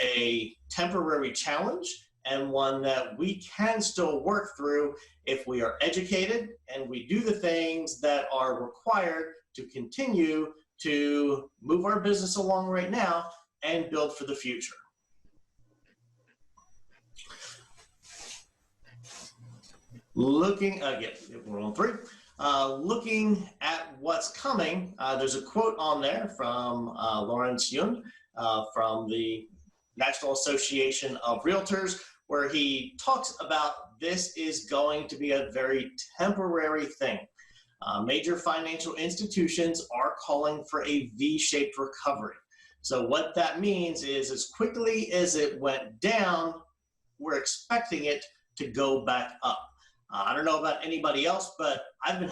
a temporary challenge and one that we can still work through if we are educated and we do the things that are required to continue to move our business along right now and build for the future. Looking, again, we're on 3. Looking at what's coming, there's a quote on there from Lawrence Yun from the National Association of Realtors, where he talks about this is going to be a very temporary thing. Major financial institutions are calling for a V-shaped recovery. So what that means is as quickly as it went down, we're expecting it to go back up. I don't know about anybody else, but I've been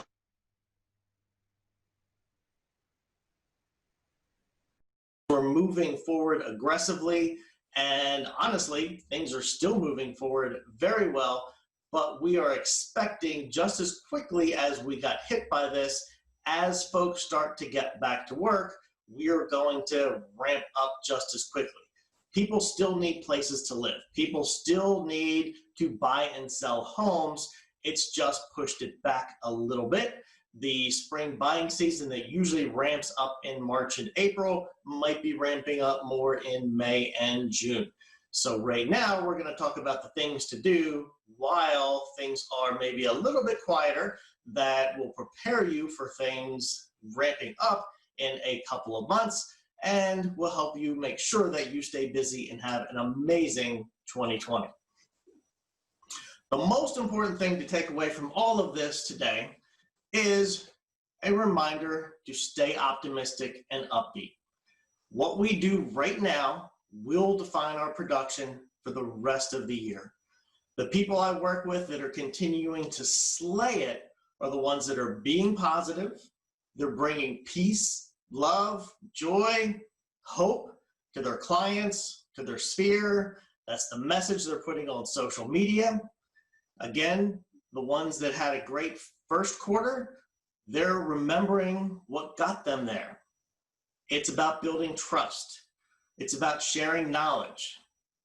we're moving forward aggressively, and honestly, things are still moving forward very well, but we are expecting just as quickly as we got hit by this, as folks start to get back to work, we are going to ramp up just as quickly. People still need places to live. People still need to buy and sell homes. It's just pushed it back a little bit. The spring buying season that usually ramps up in March and April might be ramping up more in May and June. So right now we're going to talk about the things to do while things are maybe a little bit quieter that will prepare you for things ramping up in a couple of months and will help you make sure that you stay busy and have an amazing 2020. The most important thing to take away from all of this today is a reminder to stay optimistic and upbeat. What we do right now will define our production for the rest of the year. The people I work with that are continuing to slay it are the ones that are being positive. They're bringing peace, love, joy, hope to their clients, to their sphere. That's the message they're putting on social media. Again, the ones that had a great first quarter, they're remembering what got them there. It's about building trust. It's about sharing knowledge.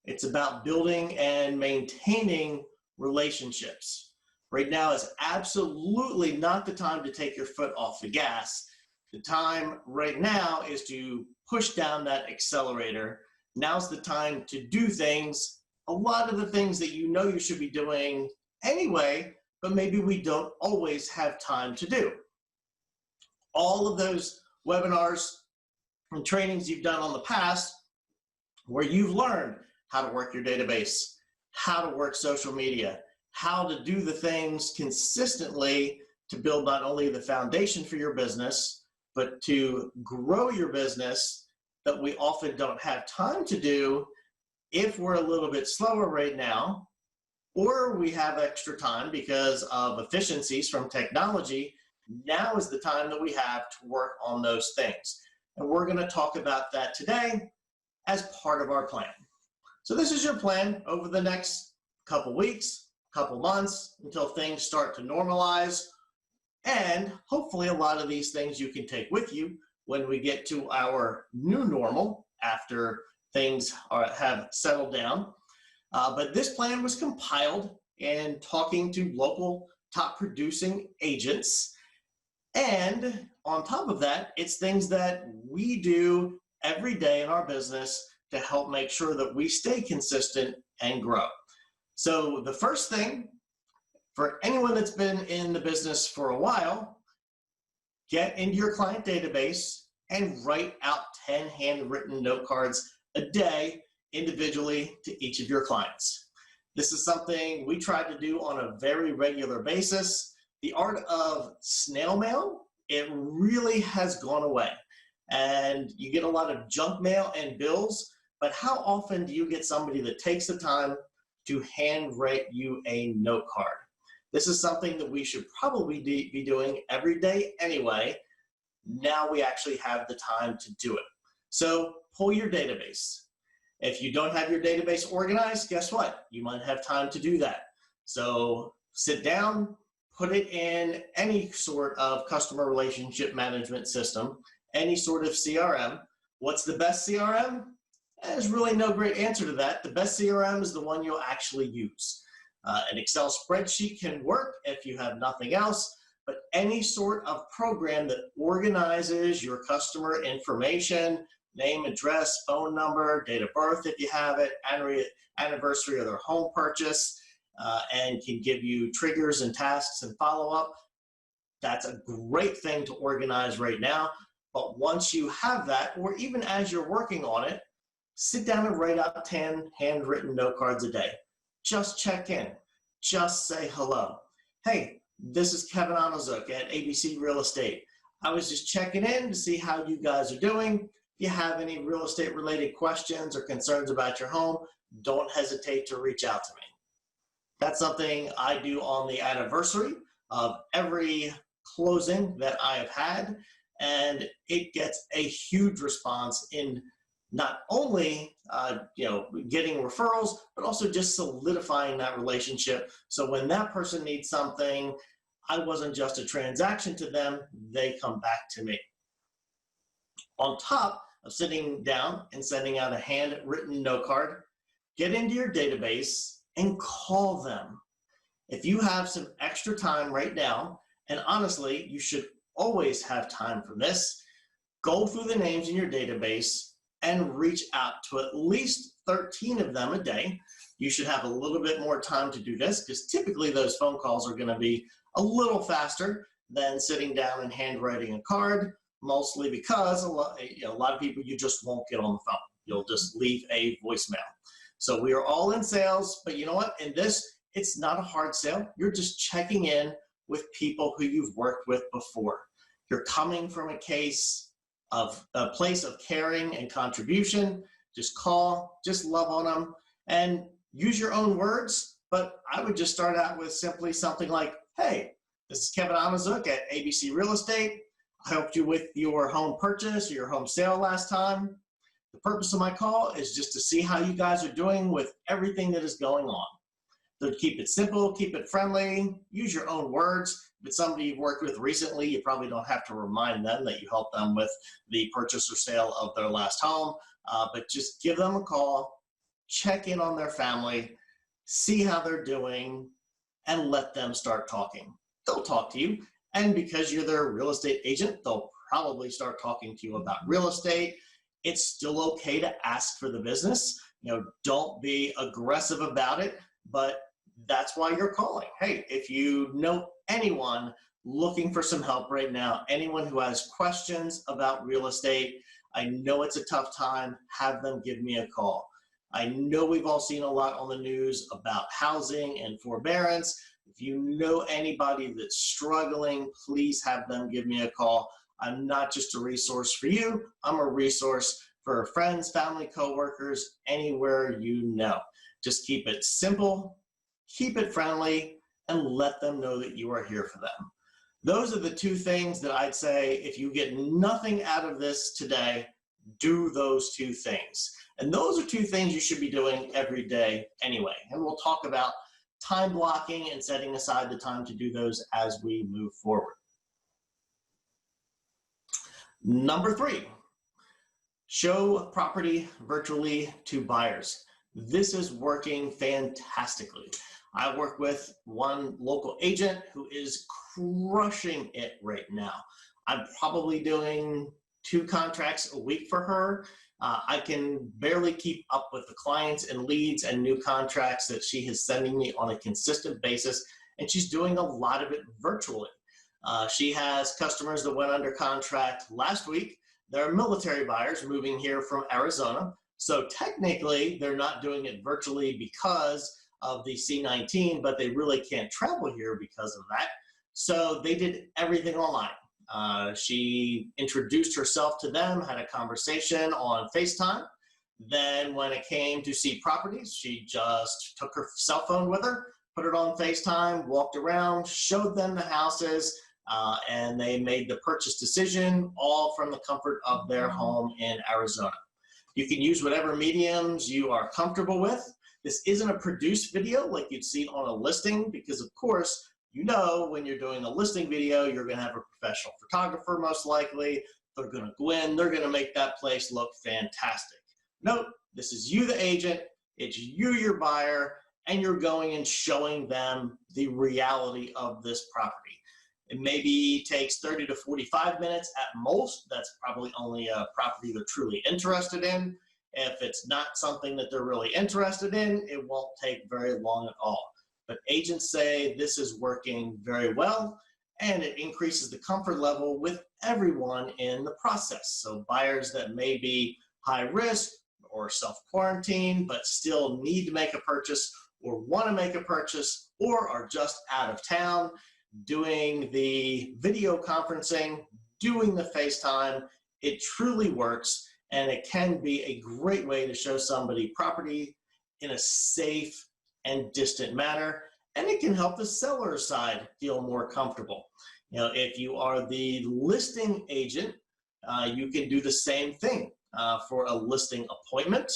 It's about building and maintaining relationships. Right now is absolutely not the time to take your foot off the gas. The time right now is to push down that accelerator. Now's the time to do things, a lot of the things that you know you should be doing anyway, but maybe we don't always have time to do. All of those webinars and trainings you've done on the past where you've learned how to work your database, how to work social media, how to do the things consistently to build not only the foundation for your business, but to grow your business that we often don't have time to do if we're a little bit slower right now, or we have extra time because of efficiencies from technology. Now is the time that we have to work on those things. And we're going to talk about that today as part of our plan. So this is your plan over the next couple weeks, couple months, until things start to normalize. And hopefully a lot of these things you can take with you when we get to our new normal after things have settled down. But this plan was compiled in talking to local top producing agents. And on top of that, it's things that we do every day in our business to help make sure that we stay consistent and grow. So the first thing for anyone that's been in the business for a while, get into your client database and write out 10 handwritten note cards a day individually to each of your clients. This is something we try to do on a very regular basis. The art of snail mail, it really has gone away. And you get a lot of junk mail and bills, but how often do you get somebody that takes the time to handwrite you a note card? This is something that we should probably be doing every day anyway. Now we actually have the time to do it. So pull your database. If you don't have your database organized, guess what? You might have time to do that. So sit down, put it in any sort of customer relationship management system, any sort of CRM. What's the best CRM? There's really no great answer to that. The best CRM is the one you'll actually use. An Excel spreadsheet can work if you have nothing else, but any sort of program that organizes your customer information, name, address, phone number, date of birth if you have it, anniversary of their home purchase, and can give you triggers and tasks and follow-up, that's a great thing to organize right now. But once you have that, or even as you're working on it, sit down and write out 10 handwritten note cards a day. Just check in. Just say hello. Hey, this is Kevin Onozuk at ABC Real Estate. I was just checking in to see how you guys are doing. If you have any real estate related questions or concerns about your home, don't hesitate to reach out to me. That's something I do on the anniversary of every closing that I have had, and it gets a huge response in not only getting referrals, but also just solidifying that relationship. So when that person needs something, I wasn't just a transaction to them, they come back to me. On top of sitting down and sending out a handwritten note card, get into your database and call them. If you have some extra time right now, and honestly, you should always have time for this, go through the names in your database and reach out to at least 13 of them a day. You should have a little bit more time to do this because typically those phone calls are going to be a little faster than sitting down and handwriting a card, mostly because a lot of people you just won't get on the phone. You'll just leave a voicemail. So we are all in sales, but you know what? In this, it's not a hard sale. You're just checking in with people who you've worked with before. You're coming from a place of caring and contribution. Just call, just love on them, and use your own words. But I would just start out with simply something like, hey, this is Kevin Onozuk at ABC Real Estate. I helped you with your home purchase or your home sale last time. The purpose of my call is just to see how you guys are doing with everything that is going on. So keep it simple, keep it friendly, use your own words. If it's somebody you've worked with recently, you probably don't have to remind them that you helped them with the purchase or sale of their last home, but just give them a call, check in on their family, see how they're doing, and let them start talking. They'll talk to you, and because you're their real estate agent, they'll probably start talking to you about real estate. It's still okay to ask for the business. Don't be aggressive about it, but that's why you're calling. Hey, if you know anyone looking for some help right now, anyone who has questions about real estate, I know it's a tough time, have them give me a call. I know we've all seen a lot on the news about housing and forbearance. If you know anybody that's struggling, please have them give me a call. I'm not just a resource for you, I'm a resource for friends, family, coworkers, anywhere you know. Just keep it simple, keep it friendly, and let them know that you are here for them. Those are the two things that I'd say, if you get nothing out of this today, do those two things. And those are two things you should be doing every day anyway. And we'll talk about time blocking and setting aside the time to do those as we move forward. Number 3, show property virtually to buyers. This is working fantastically. I work with one local agent who is crushing it right now. I'm probably doing 2 contracts a week for her. I can barely keep up with the clients and leads and new contracts that she is sending me on a consistent basis, and she's doing a lot of it virtually. She has customers that went under contract last week. They're military buyers moving here from Arizona. So technically, they're not doing it virtually because of the C-19, but they really can't travel here because of that. So they did everything online. She introduced herself to them, had a conversation on FaceTime. Then when it came to see properties, she just took her cell phone with her, put it on FaceTime, walked around, showed them the houses, and they made the purchase decision all from the comfort of their home in Arizona. You can use whatever mediums you are comfortable with. This isn't a produced video like you'd see on a listing because, of course, when you're doing a listing video, you're going to have a professional photographer most likely. They're going to go in, they're going to make that place look fantastic. Nope, This is you, the agent, it's you, your buyer, and you're going and showing them the reality of this property. It maybe takes 30 to 45 minutes at most. That's probably only a property they're truly interested in. If it's not something that they're really interested in, it won't take very long at all. But agents say this is working very well, and it increases the comfort level with everyone in the process. So buyers that may be high risk or self-quarantine, but still need to make a purchase or want to make a purchase or are just out of town, doing the video conferencing, doing the FaceTime, it truly works, and it can be a great way to show somebody property in a safe and distant manner, and it can help the seller side feel more comfortable. You know, if you are the listing agent, you can do the same thing for a listing appointment.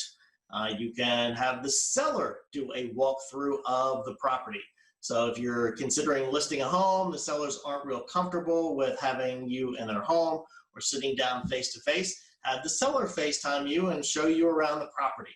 You can have the seller do a walkthrough of the property. So if you're considering listing a home, the sellers aren't real comfortable with having you in their home or sitting down face to face, have the seller FaceTime you and show you around the property.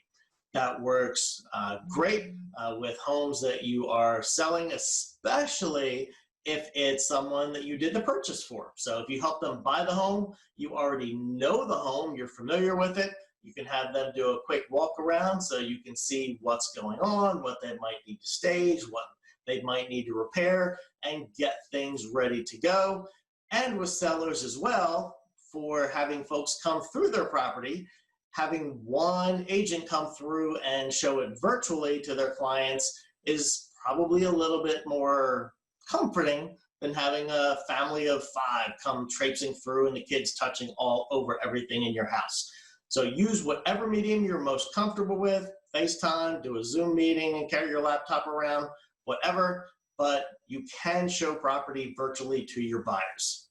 That works great with homes that you are selling, especially if it's someone that you did the purchase for. So if you help them buy the home, you already know the home, you're familiar with it. You can have them do a quick walk around so you can see what's going on, what they might need to stage, what they might need to repair, and get things ready to go. And with sellers as well, for having folks come through their property, having one agent come through and show it virtually to their clients is probably a little bit more comforting than having a family of 5 come traipsing through and the kids touching all over everything in your house. So use whatever medium you're most comfortable with, FaceTime, do a Zoom meeting and carry your laptop around, whatever, but you can show property virtually to your buyers.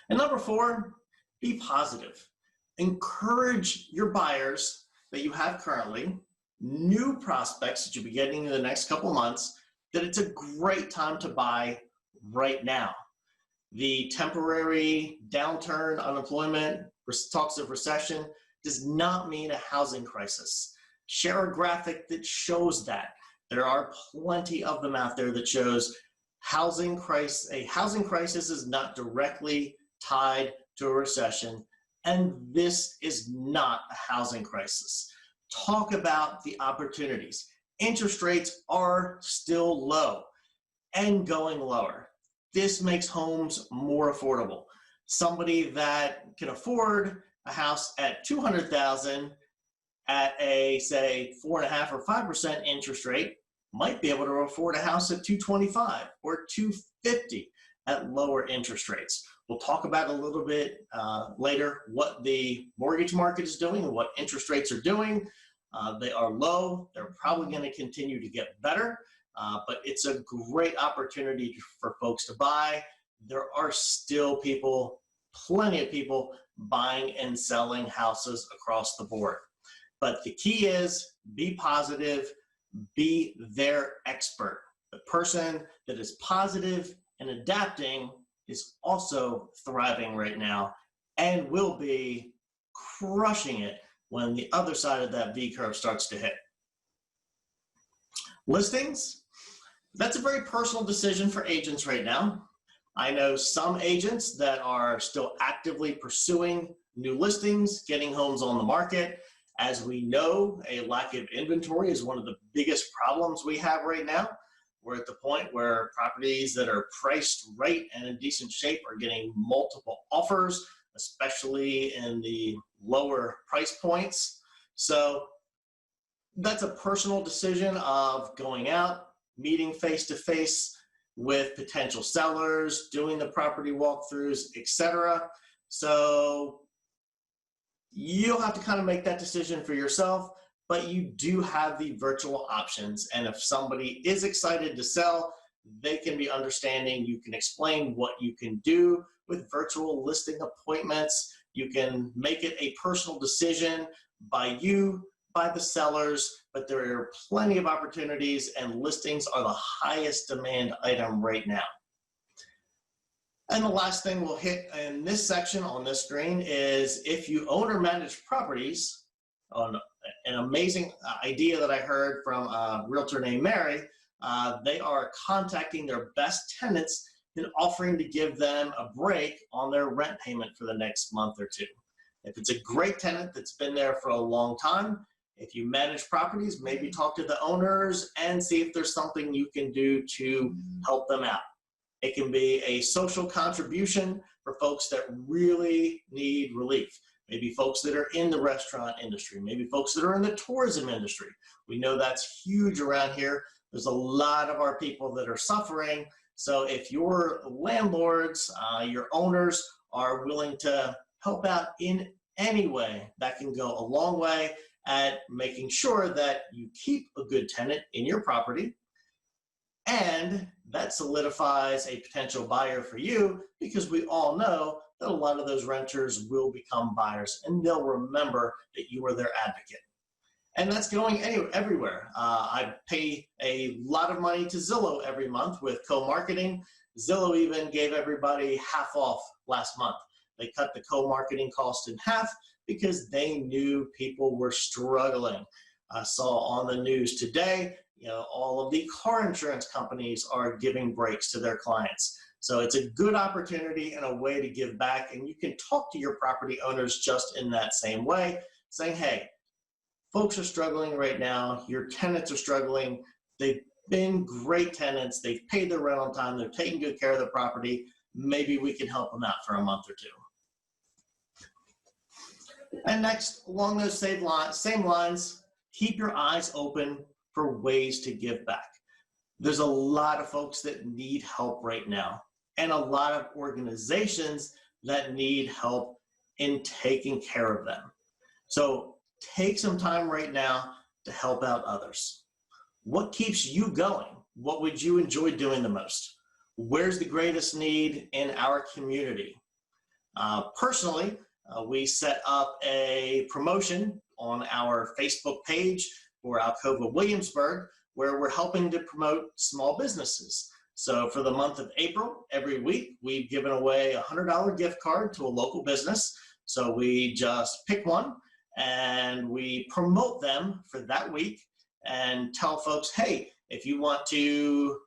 And number 4, be positive. Encourage your buyers that you have currently, new prospects that you'll be getting in the next couple months, that it's a great time to buy right now. The temporary downturn, unemployment, talks of recession does not mean a housing crisis. Share a graphic that shows that. There are plenty of them out there that shows a housing crisis is not directly tied to a recession, and this is not a housing crisis. Talk about the opportunities. Interest rates are still low and going lower. This makes homes more affordable. Somebody that can afford a house at $200,000 at a, say, 4.5% or 5% interest rate might be able to afford a house at $225,000 or $250,000 at lower interest rates. We'll talk about a little bit later what the mortgage market is doing and what interest rates are doing. They are low. They're probably going to continue to get better, but it's a great opportunity for folks to buy. There are still people, plenty of people, buying and selling houses across the board. But the key is be positive, be their expert. The person that is positive and adapting is also thriving right now and will be crushing it when the other side of that V curve starts to hit. Listings, that's a very personal decision for agents right now. I know some agents that are still actively pursuing new listings, getting homes on the market. As we know, a lack of inventory is one of the biggest problems we have right now. We're at the point where properties that are priced right and in decent shape are getting multiple offers, especially in the lower price points. So that's a personal decision of going out, meeting face-to-face with potential sellers, doing the property walkthroughs, etc. So you'll have to kind of make that decision for yourself, but you do have the virtual options. And if somebody is excited to sell, they can be understanding. You can explain what you can do with virtual listing appointments. You can make it a personal decision by you, by the sellers, but there are plenty of opportunities, and listings are the highest demand item right now. And the last thing we'll hit in this section on this screen is if you own or manage properties, on an amazing idea that I heard from a realtor named Mary. They are contacting their best tenants and offering to give them a break on their rent payment for the next month or two. If it's a great tenant that's been there for a long time, if you manage properties, maybe talk to the owners and see if there's something you can do to help them out. It can be a social contribution for folks that really need relief. Maybe folks that are in the restaurant industry, maybe folks that are in the tourism industry. We know that's huge around here. There's a lot of our people that are suffering. So if your landlords, your owners are willing to help out in any way, that can go a long way at making sure that you keep a good tenant in your property, and that solidifies a potential buyer for you, because we all know that a lot of those renters will become buyers and they'll remember that you were their advocate. And that's going everywhere. I pay a lot of money to Zillow every month with co-marketing. Zillow even gave everybody half off last month. They cut the co-marketing cost in half because they knew people were struggling. I saw on the news today, all of the car insurance companies are giving breaks to their clients. So it's a good opportunity and a way to give back. And you can talk to your property owners just in that same way, saying, hey, folks are struggling right now. Your tenants are struggling. They've been great tenants. They've paid their rent on time. They're taking good care of the property. Maybe we can help them out for a month or two. And next, along those same lines, keep your eyes open for ways to give back. There's a lot of folks that need help right now, and a lot of organizations that need help in taking care of them. So take some time right now to help out others. What keeps you going? What would you enjoy doing the most? Where's the greatest need in our community? Personally, we set up a promotion on our Facebook page for Alcova Williamsburg, where we're helping to promote small businesses. So for the month of April, every week, we've given away a $100 gift card to a local business. So we just pick one and we promote them for that week and tell folks, hey, if you want to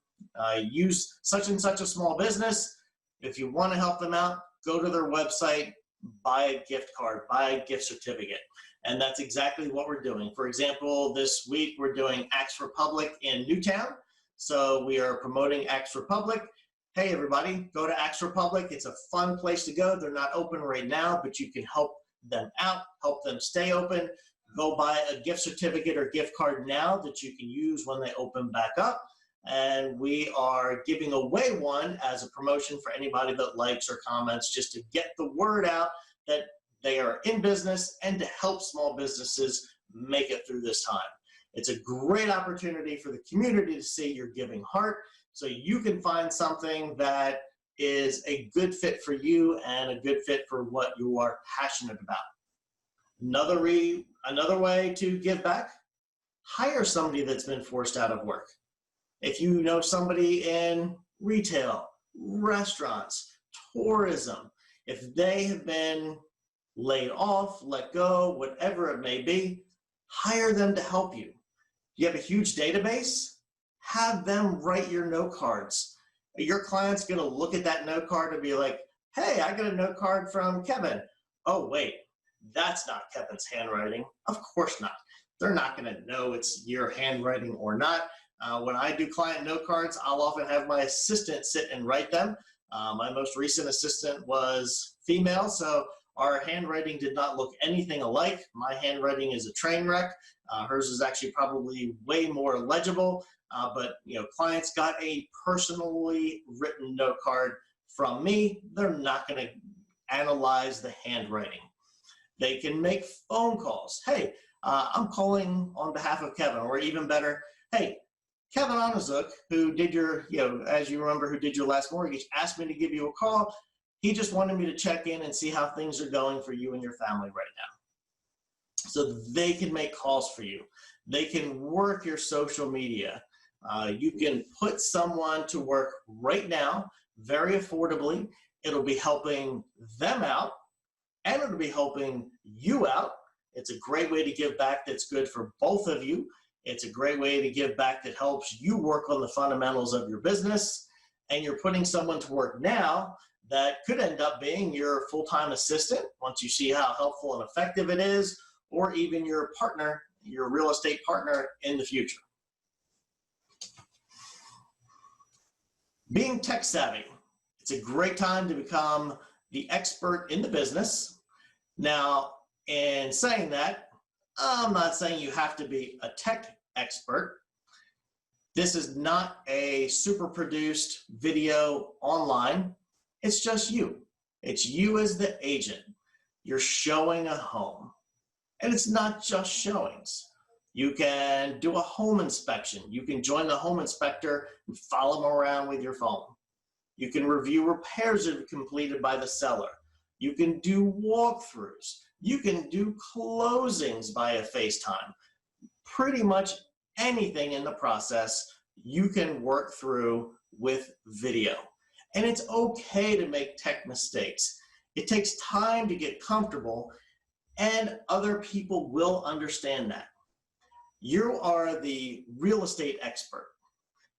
use such and such a small business, if you want to help them out, go to their website, buy a gift card, buy a gift certificate. And that's exactly what we're doing. For example, this week we're doing Axe Republic in Newtown. So we are promoting Axe Republic. Hey everybody, go to Axe Republic. It's a fun place to go. They're not open right now, but you can help them out, help them stay open. Go buy a gift certificate or gift card now that you can use when they open back up. And we are giving away one as a promotion for anybody that likes or comments, just to get the word out that they are in business and to help small businesses make it through this time. It's a great opportunity for the community to see your giving heart, so you can find something that is a good fit for you and a good fit for what you are passionate about. Another way to give back, hire somebody that's been forced out of work. If you know somebody in retail, restaurants, tourism, if they have been laid off, let go, whatever it may be, hire them to help you. You have a huge database, have them write your note cards. Your client's gonna look at that note card and be like, hey, I got a note card from Kevin. Oh wait, that's not Kevin's handwriting. Of course not. They're not gonna know it's your handwriting or not. When I do client note cards, I'll often have my assistant sit and write them. My most recent assistant was female, so our handwriting did not look anything alike. My handwriting is a train wreck. Hers is actually probably way more legible, but clients got a personally written note card from me. They're not going to analyze the handwriting. They can make phone calls. Hey, I'm calling on behalf of Kevin, or even better, hey, Kevin Onazuk, who did your, as you remember, who did your last mortgage, asked me to give you a call. He just wanted me to check in and see how things are going for you and your family right now. So they can make calls for you. They can work your social media. You can put someone to work right now, very affordably. It'll be helping them out, and it'll be helping you out. It's a great way to give back that's good for both of you. It's a great way to give back that helps you work on the fundamentals of your business. And you're putting someone to work now that could end up being your full-time assistant once you see how helpful and effective it is, or even your partner, your real estate partner in the future. Being tech savvy. It's a great time to become the expert in the business. Now, in saying that, I'm not saying you have to be a tech expert. This is not a super produced video online. It's just you. It's you as the agent. You're showing a home. And it's not just showings. You can do a home inspection. You can join the home inspector and follow them around with your phone. You can review repairs that are completed by the seller. You can do walkthroughs. You can do closings via FaceTime. Pretty much anything in the process you can work through with video. And it's okay to make tech mistakes. It takes time to get comfortable, and other people will understand that. You are the real estate expert.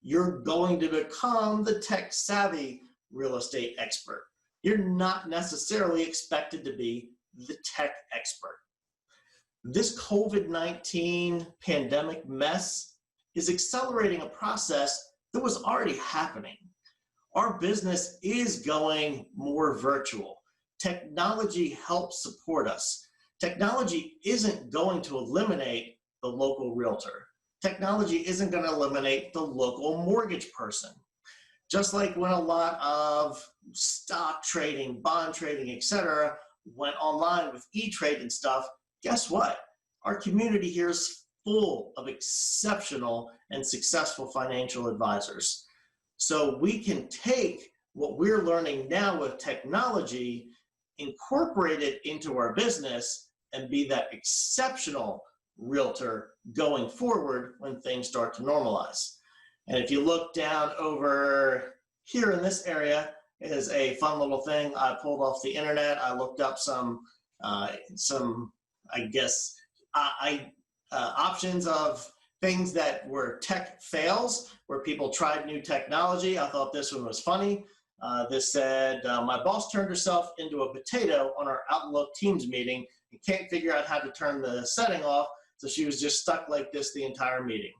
You're going to become the tech savvy real estate expert. You're not necessarily expected to be the tech expert. This COVID-19 pandemic mess is accelerating a process that was already happening. Our business is going more virtual. Technology helps support us. Technology isn't going to eliminate the local realtor. Technology isn't going to eliminate the local mortgage person. Just like when a lot of stock trading, bond trading, etc., went online with E-Trade and stuff, guess what? Our community here is full of exceptional and successful financial advisors. So we can take what we're learning now with technology, incorporate it into our business, and be that exceptional realtor going forward when things start to normalize. And if you look down over here in this area is a fun little thing I pulled off the internet. I looked up some options of things that were tech fails, where people tried new technology. I thought this one was funny. This said, my boss turned herself into a potato on our Outlook Teams meeting and can't figure out how to turn the setting off, so she was just stuck like this the entire meeting.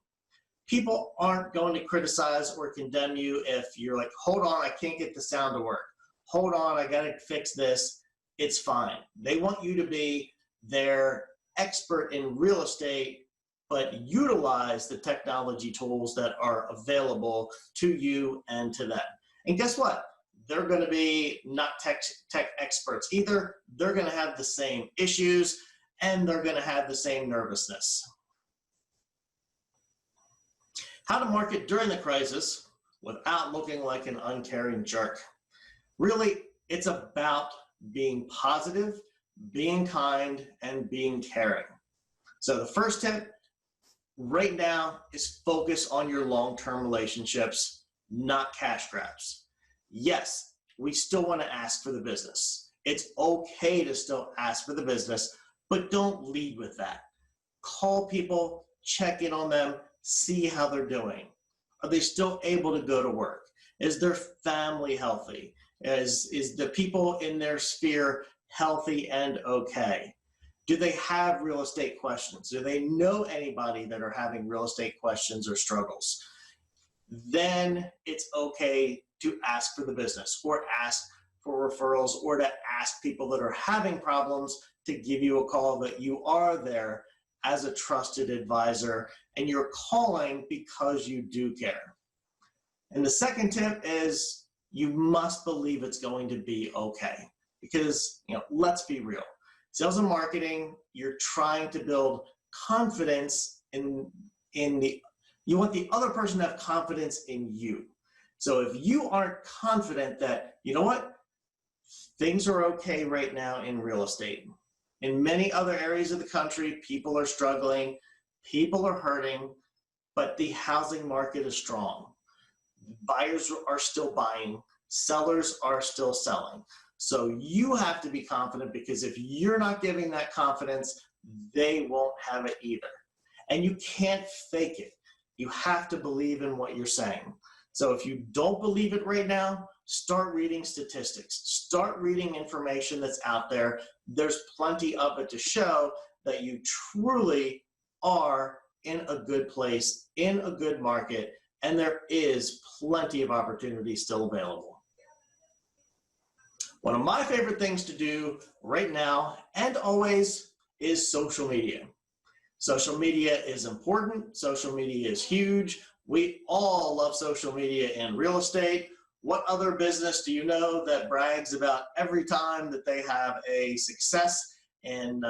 People aren't going to criticize or condemn you if you're like, hold on, I can't get the sound to work. Hold on, I gotta fix this. It's fine. They want you to be their expert in real estate, but utilize the technology tools that are available to you and to them. And guess what? They're going to be not tech experts either. They're going to have the same issues, and they're going to have the same nervousness. How to market during the crisis without looking like an uncaring jerk. Really, it's about being positive, being kind, and being caring. So the first tip right now is focus on your long-term relationships, not cash grabs. Yes, we still want to ask for the business. It's okay to still ask for the business, but don't lead with that. Call people, check in on them, see how they're doing. Are they still able to go to work? Is their family healthy? Is the people in their sphere healthy and okay? Do they have real estate questions? Do they know anybody that are having real estate questions or struggles? Then it's okay to ask for the business, or ask for referrals, or to ask people that are having problems to give you a call, that you are there as a trusted advisor and you're calling because you do care. And the second tip is you must believe it's going to be okay, because let's be real. Sales and marketing, you're trying to build confidence you want the other person to have confidence in you. So if you aren't confident that, you know what, things are okay right now in real estate. In many other areas of the country, people are struggling, people are hurting, but the housing market is strong. Buyers are still buying, sellers are still selling. So you have to be confident, because if you're not giving that confidence, they won't have it either. And you can't fake it. You have to believe in what you're saying. So if you don't believe it right now, start reading statistics. Start reading information that's out there. There's plenty of it to show that you truly are in a good place, in a good market, and there is plenty of opportunity still available. One of my favorite things to do right now and always is social media. Social media is important. Social media is huge. We all love social media in real estate. What other business do you know that brags about every time that they have a success in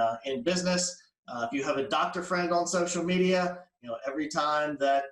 business? If you have a doctor friend on social media, you know, every time that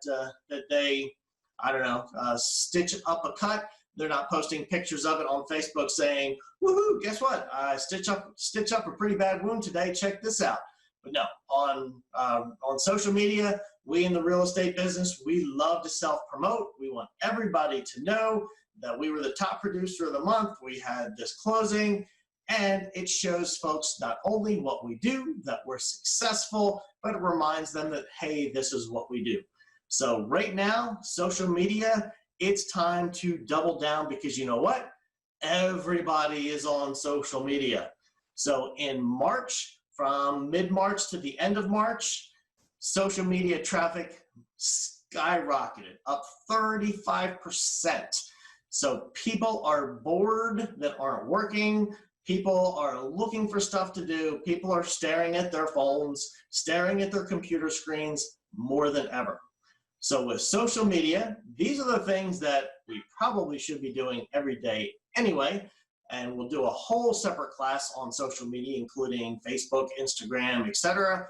they, I don't know, stitch up a cut, they're not posting pictures of it on Facebook saying, "Woohoo! Guess what? I stitch up a pretty bad wound today. Check this out." But no, on social media, we in the real estate business, we love to self-promote. We want everybody to know that we were the top producer of the month. We had this closing, and it shows folks not only what we do, that we're successful, but it reminds them that, hey, this is what we do. So right now, social media, it's time to double down, because you know what? Everybody is on social media. So in March, from mid-March to the end of March, social media traffic skyrocketed, up 35%. So people are bored that aren't working. People are looking for stuff to do. People are staring at their phones, staring at their computer screens more than ever. So with social media, these are the things that we probably should be doing every day anyway. And we'll do a whole separate class on social media, including Facebook, Instagram, etc.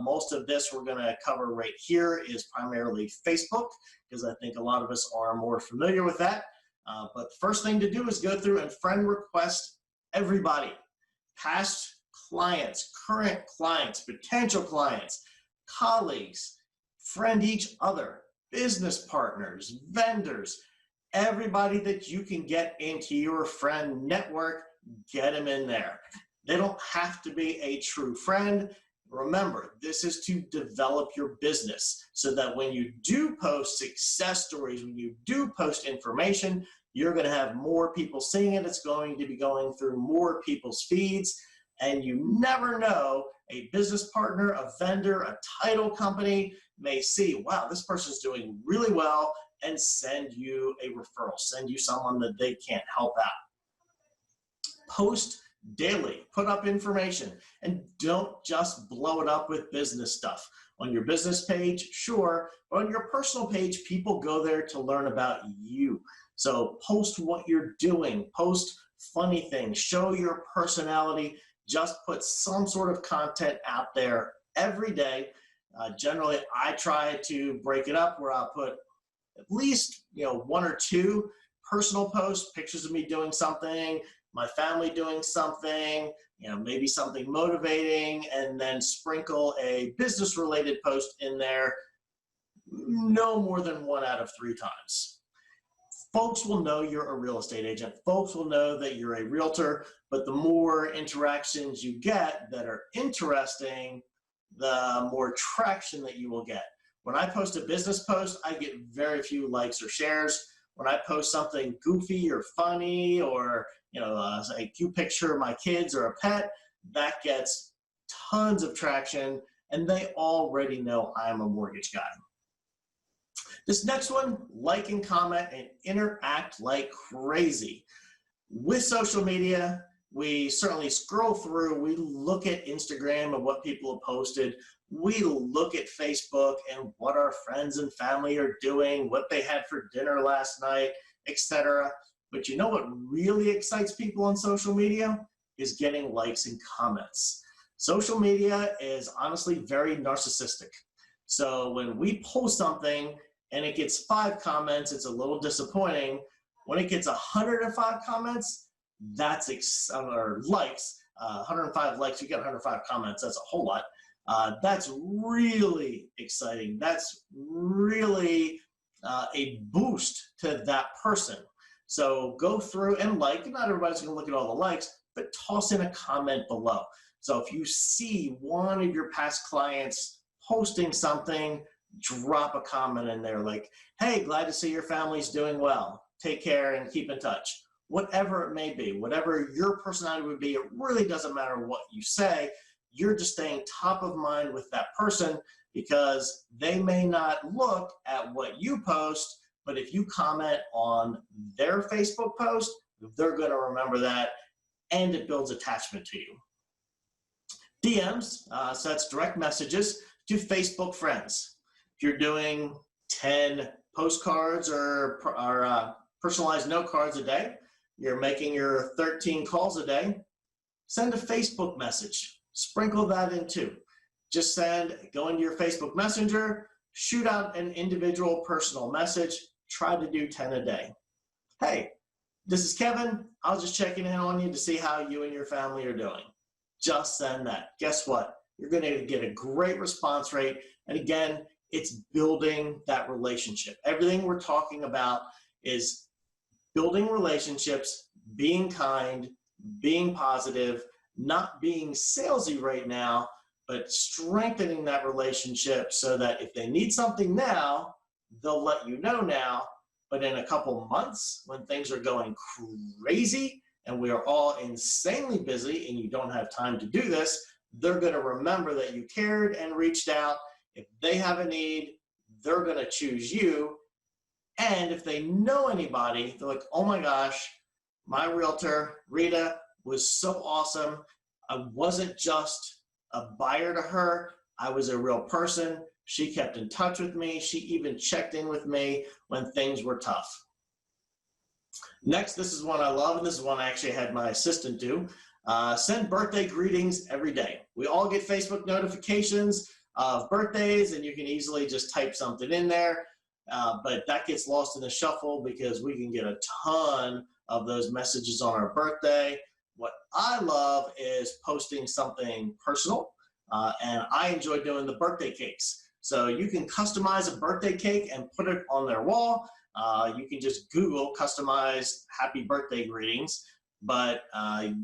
Most of this we're going to cover right here is primarily Facebook, because I think a lot of us are more familiar with that. But the first thing to do is go through and friend request everybody, past clients, current clients, potential clients, colleagues, friend each other, business partners, vendors, everybody that you can get into your friend network, get them in there. They don't have to be a true friend. Remember, this is to develop your business so that when you do post success stories, when you do post information, you're going to have more people seeing it. It's going to be going through more people's feeds. And you never know, a business partner, a vendor, a title company may see, wow, this person's doing really well, and send you a referral, send you someone that they can't help out. Post daily, put up information, and don't just blow it up with business stuff. On your business page, sure, but on your personal page, people go there to learn about you. So post what you're doing, post funny things, show your personality, just put some sort of content out there every day. Generally, I try to break it up where I'll put at least, one or two personal posts, pictures of me doing something, my family doing something, maybe something motivating, and then sprinkle a business related post in there no more than 1 out of 3 times. Folks will know you're a real estate agent. Folks will know that you're a realtor, but the more interactions you get that are interesting, the more traction that you will get. When I post a business post, I get very few likes or shares. When I post something goofy or funny, or a cute picture of my kids or a pet, that gets tons of traction, and they already know I'm a mortgage guy. This next one, like and comment and interact like crazy. With social media, we certainly scroll through, we look at Instagram and what people have posted, we look at Facebook and what our friends and family are doing, what they had for dinner last night, etc. But you know what really excites people on social media is getting likes and comments. Social media is honestly very narcissistic. So when we post something and it gets 5 comments, it's a little disappointing. When it gets 105 comments, or likes, 105 likes, you get 105 comments, that's a whole lot. That's really exciting. That's really a boost to that person. So go through and like, not everybody's gonna look at all the likes, but toss in a comment below. So if you see one of your past clients posting something, drop a comment in there like, hey, glad to see your family's doing well. Take care and keep in touch. Whatever it may be, whatever your personality would be, it really doesn't matter what you say. You're just staying top of mind with that person because they may not look at what you post, but if you comment on their Facebook post, they're going to remember that, and it builds attachment to you. DMs, so that's direct messages to Facebook friends. If you're doing 10 postcards or personalized note cards a day, you're making your 13 calls a day, send a Facebook message. Sprinkle that in too. Just go into your Facebook Messenger, shoot out an individual personal message, try to do 10 a day. Hey, this is Kevin. I was just checking in on you to see how you and your family are doing. Just send that. Guess what? You're going to get a great response rate. And again, it's building that relationship. Everything we're talking about is building relationships, being kind, being positive, not being salesy right now, but strengthening that relationship so that if they need something now, they'll let you know now. But in a couple months, when things are going crazy and we are all insanely busy and you don't have time to do this, they're going to remember that you cared and reached out. If they have a need, they're going to choose you. And if they know anybody, they're like, oh my gosh, my realtor, Rita, was so awesome. I wasn't just a buyer to her. I was a real person. She kept in touch with me. She even checked in with me when things were tough. Next, this is one I love, and this is one I actually had my assistant do. Send birthday greetings every day. We all get Facebook notifications of birthdays, and you can easily just type something in there, but that gets lost in the shuffle because we can get a ton of those messages on our birthday. What I love is posting something personal, and I enjoy doing the birthday cakes. So you can customize a birthday cake and put it on their wall. You can just Google customize happy birthday greetings, but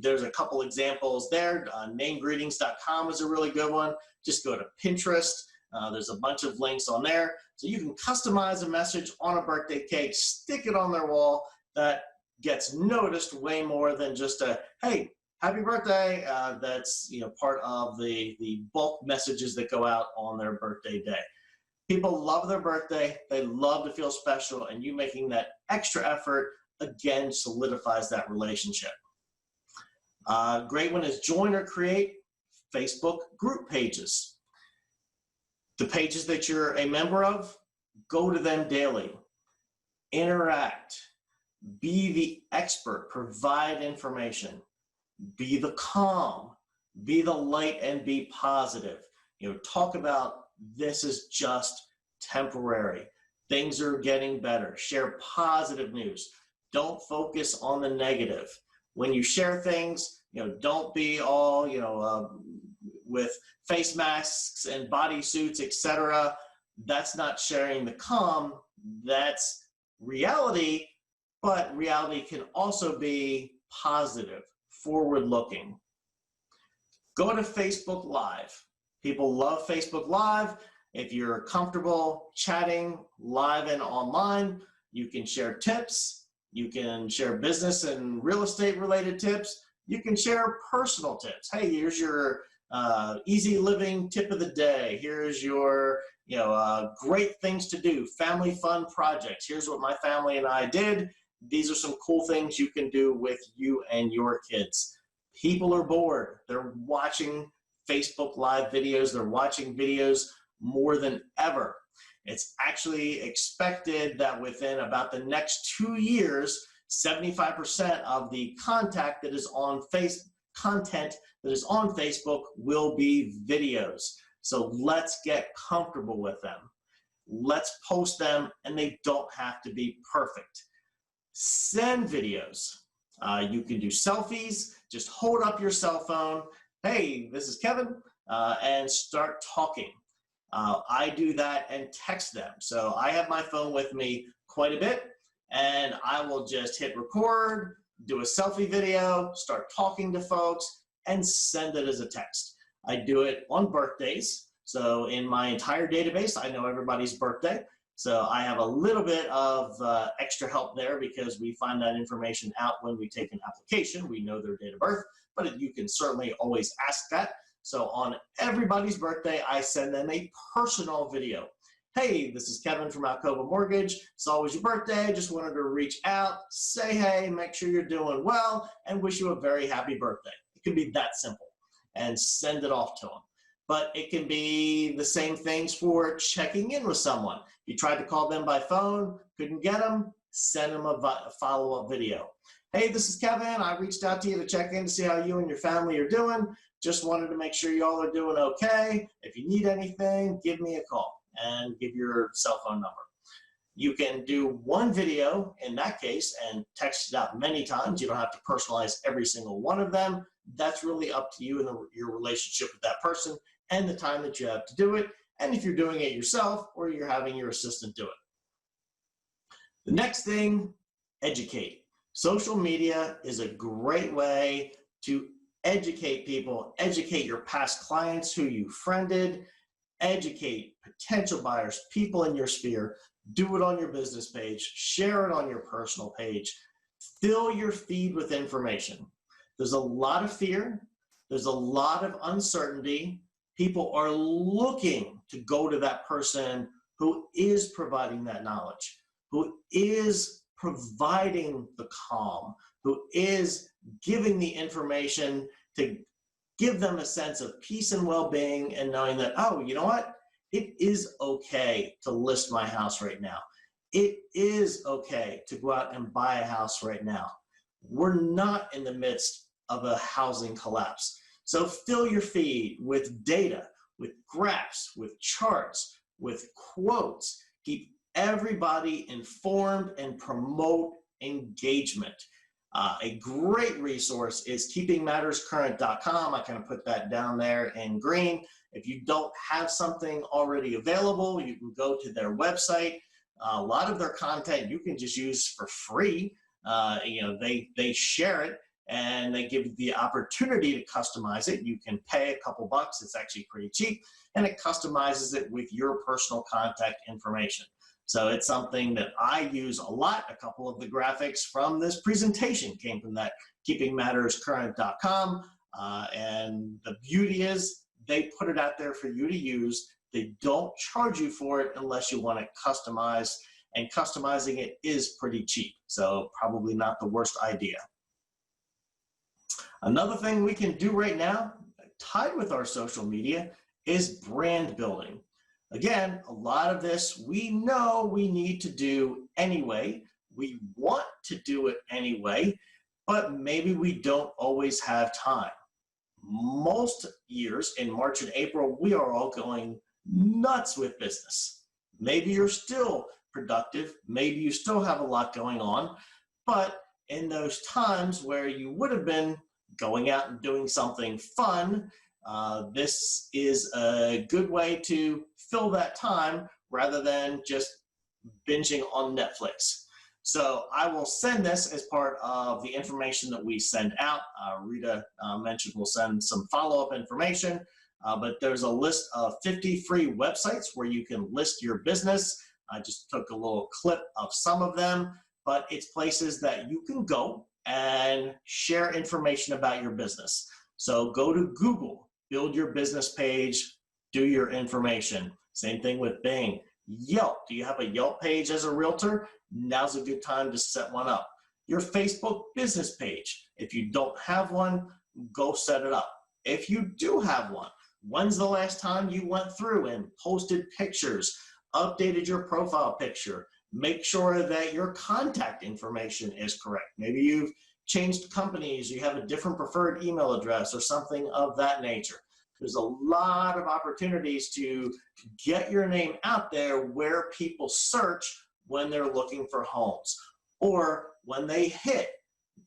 there's a couple examples there. Namegreetings.com is a really good one. Just go to Pinterest. There's a bunch of links on there. So you can customize a message on a birthday cake, stick it on their wall. That gets noticed way more than just a, hey, happy birthday. That's part of the bulk messages that go out on their birthday day. People love their birthday. They love to feel special, and you making that extra effort, again, solidifies that relationship. Great one is join or create Facebook group pages. The pages that you're a member of, go to them daily. Interact. Be the expert. Provide information. Be the calm. Be the light and be positive. Talk about this is just temporary. Things are getting better. Share positive news. Don't focus on the negative. When you share things, don't be all, with face masks and bodysuits, etc. That's not sharing the calm. That's reality, but reality can also be positive, forward-looking. Go to Facebook Live. People love Facebook Live. If you're comfortable chatting live and online, you can share tips. You can share business and real estate related tips. You can share personal tips. Hey, here's your easy living tip of the day. Here's your great things to do, family fun projects. Here's what my family and I did. These are some cool things you can do with you and your kids. People are bored. They're watching Facebook Live videos. They're watching videos more than ever. It's actually expected that within about the next 2 years, 75% of the content that is on Facebook will be videos. So let's get comfortable with them. Let's post them, and they don't have to be perfect. Send videos. You can do selfies. Just hold up your cell phone. Hey, this is Kevin, and start talking. I do that and text them. So I have my phone with me quite a bit, and I will just hit record, do a selfie video, start talking to folks, and send it as a text. I do it on birthdays. So in my entire database, I know everybody's birthday. So I have a little bit of extra help there because we find that information out when we take an application. We know their date of birth, but you can certainly always ask that. So on everybody's birthday, I send them a personal video. Hey, this is Kevin from Alcova Mortgage. It's always your birthday. Just wanted to reach out, say hey, make sure you're doing well, and wish you a very happy birthday. It can be that simple, and send it off to them. But it can be the same things for checking in with someone. You tried to call them by phone, couldn't get them, send them a follow-up video. Hey, this is Kevin. I reached out to you to check in to see how you and your family are doing. Just wanted to make sure you all are doing okay. If you need anything, give me a call and give your cell phone number. You can do one video in that case and text it out many times. You don't have to personalize every single one of them. That's really up to you and your relationship with that person and the time that you have to do it, and if you're doing it yourself or you're having your assistant do it. The next thing, educate. Social media is a great way to educate people, educate your past clients who you friended, educate potential buyers, people in your sphere. Do it on your business page, share it on your personal page, fill your feed with information. There's a lot of fear, there's a lot of uncertainty. People are looking to go to that person who is providing that knowledge, who is providing the calm, who is giving the information to give them a sense of peace and well-being and knowing that, oh, you know what? It is okay to list my house right now. It is okay to go out and buy a house right now. We're not in the midst of a housing collapse. So fill your feed with data, with graphs, with charts, with quotes. Keep everybody informed and promote engagement. A great resource is keepingmatterscurrent.com. I kind of put that down there in green. If you don't have something already available, you can go to their website. A lot of their content you can just use for free. They share it and they give you the opportunity to customize it. You can pay a couple bucks. It's actually pretty cheap, and it customizes it with your personal contact information. So it's something that I use a lot. A couple of the graphics from this presentation came from that keepingmatterscurrent.com. And the beauty is they put it out there for you to use. They don't charge you for it unless you want it customized, and customizing it is pretty cheap. So probably not the worst idea. Another thing we can do right now, tied with our social media, is brand building. Again, a lot of this we know we need to do anyway. We want to do it anyway, but maybe we don't always have time. Most years in March and April, we are all going nuts with business. Maybe you're still productive. Maybe you still have a lot going on, but in those times where you would have been going out and doing something fun, this is a good way to fill that time rather than just binging on Netflix. So I will send this as part of the information that we send out. Rita mentioned we'll send some follow-up information, but there's a list of 50 free websites where you can list your business. I just took a little clip of some of them, but it's places that you can go and share information about your business. So go to Google, build your business page, do your information. Same thing with Bing. Yelp, do you have a Yelp page as a realtor? Now's a good time to set one up. Your Facebook business page, if you don't have one, go set it up. If you do have one, when's the last time you went through and posted pictures, updated your profile picture, make sure that your contact information is correct. Maybe you've changed companies, you have a different preferred email address or something of that nature. There's a lot of opportunities to get your name out there where people search when they're looking for homes, or when they hit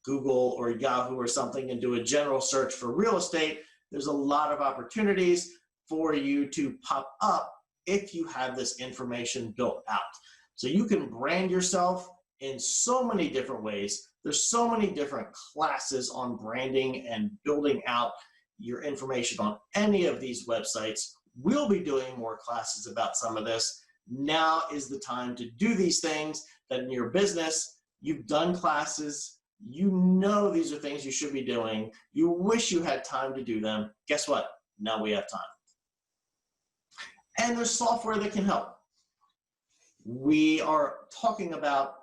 Google or Yahoo or something and do a general search for real estate. There's a lot of opportunities for you to pop up if you have this information built out. So you can brand yourself in so many different ways. There's so many different classes on branding and building out your information on any of these websites. We'll be doing more classes about some of this. Now is the time to do these things that in your business, you've done classes, you know these are things you should be doing, you wish you had time to do them. Guess what? Now we have time. And there's software that can help. We are talking about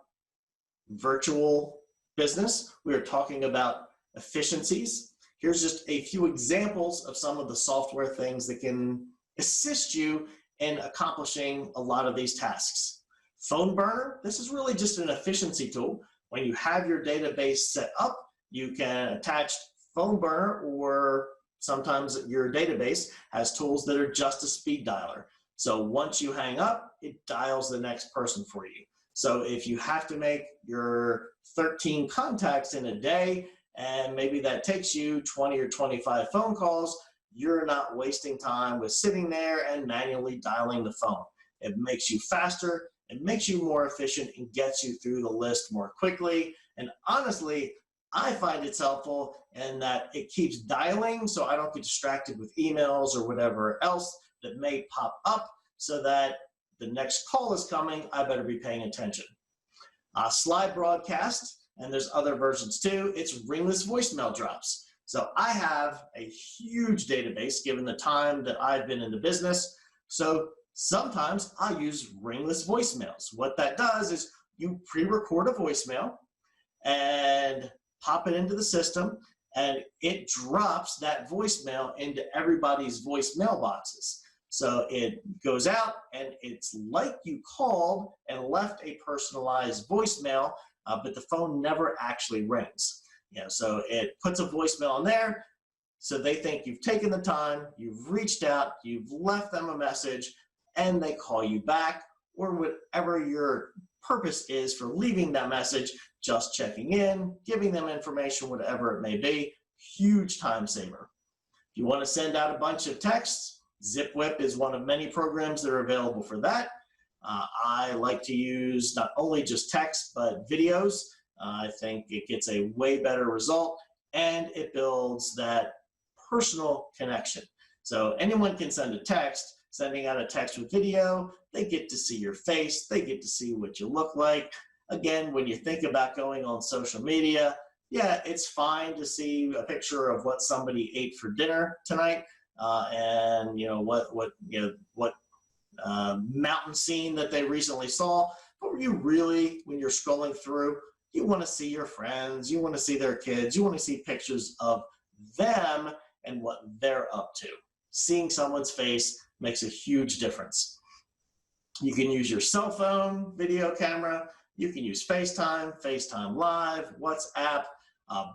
virtual business. We are talking about efficiencies. Here's just a few examples of some of the software things that can assist you in accomplishing a lot of these tasks. Phone burner, this is really just an efficiency tool. When you have your database set up, you can attach phone burner, or sometimes your database has tools that are just a speed dialer. So once you hang up, it dials the next person for you. So if you have to make your 13 contacts in a day, and maybe that takes you 20 or 25 phone calls, you're not wasting time with sitting there and manually dialing the phone. It makes you faster, it makes you more efficient, and gets you through the list more quickly. And honestly, I find it's helpful in that it keeps dialing so I don't get distracted with emails or whatever else that may pop up, so that the next call is coming, I better be paying attention. Slide broadcast, and there's other versions too, it's ringless voicemail drops. So I have a huge database given the time that I've been in the business. So sometimes I use ringless voicemails. What that does is you pre-record a voicemail and pop it into the system, and it drops that voicemail into everybody's voicemail boxes. So it goes out and it's like you called and left a personalized voicemail, but the phone never actually rings. So it puts a voicemail in there, so they think you've taken the time, you've reached out, you've left them a message, and they call you back, or whatever your purpose is for leaving that message, just checking in, giving them information, whatever it may be. Huge time saver. If you want to send out a bunch of texts, ZipWhip is one of many programs that are available for that. I like to use not only just text, but videos. I think it gets a way better result, and it builds that personal connection. So anyone can send a text. Sending out a text with video, they get to see your face, they get to see what you look like. Again, when you think about going on social media, yeah, it's fine to see a picture of what somebody ate for dinner tonight, and what mountain scene that they recently saw. But you really, when you're scrolling through, you want to see your friends, you want to see their kids, you want to see pictures of them and what they're up to. Seeing someone's face makes a huge difference. You can use your cell phone video camera, you can use FaceTime, FaceTime Live, WhatsApp.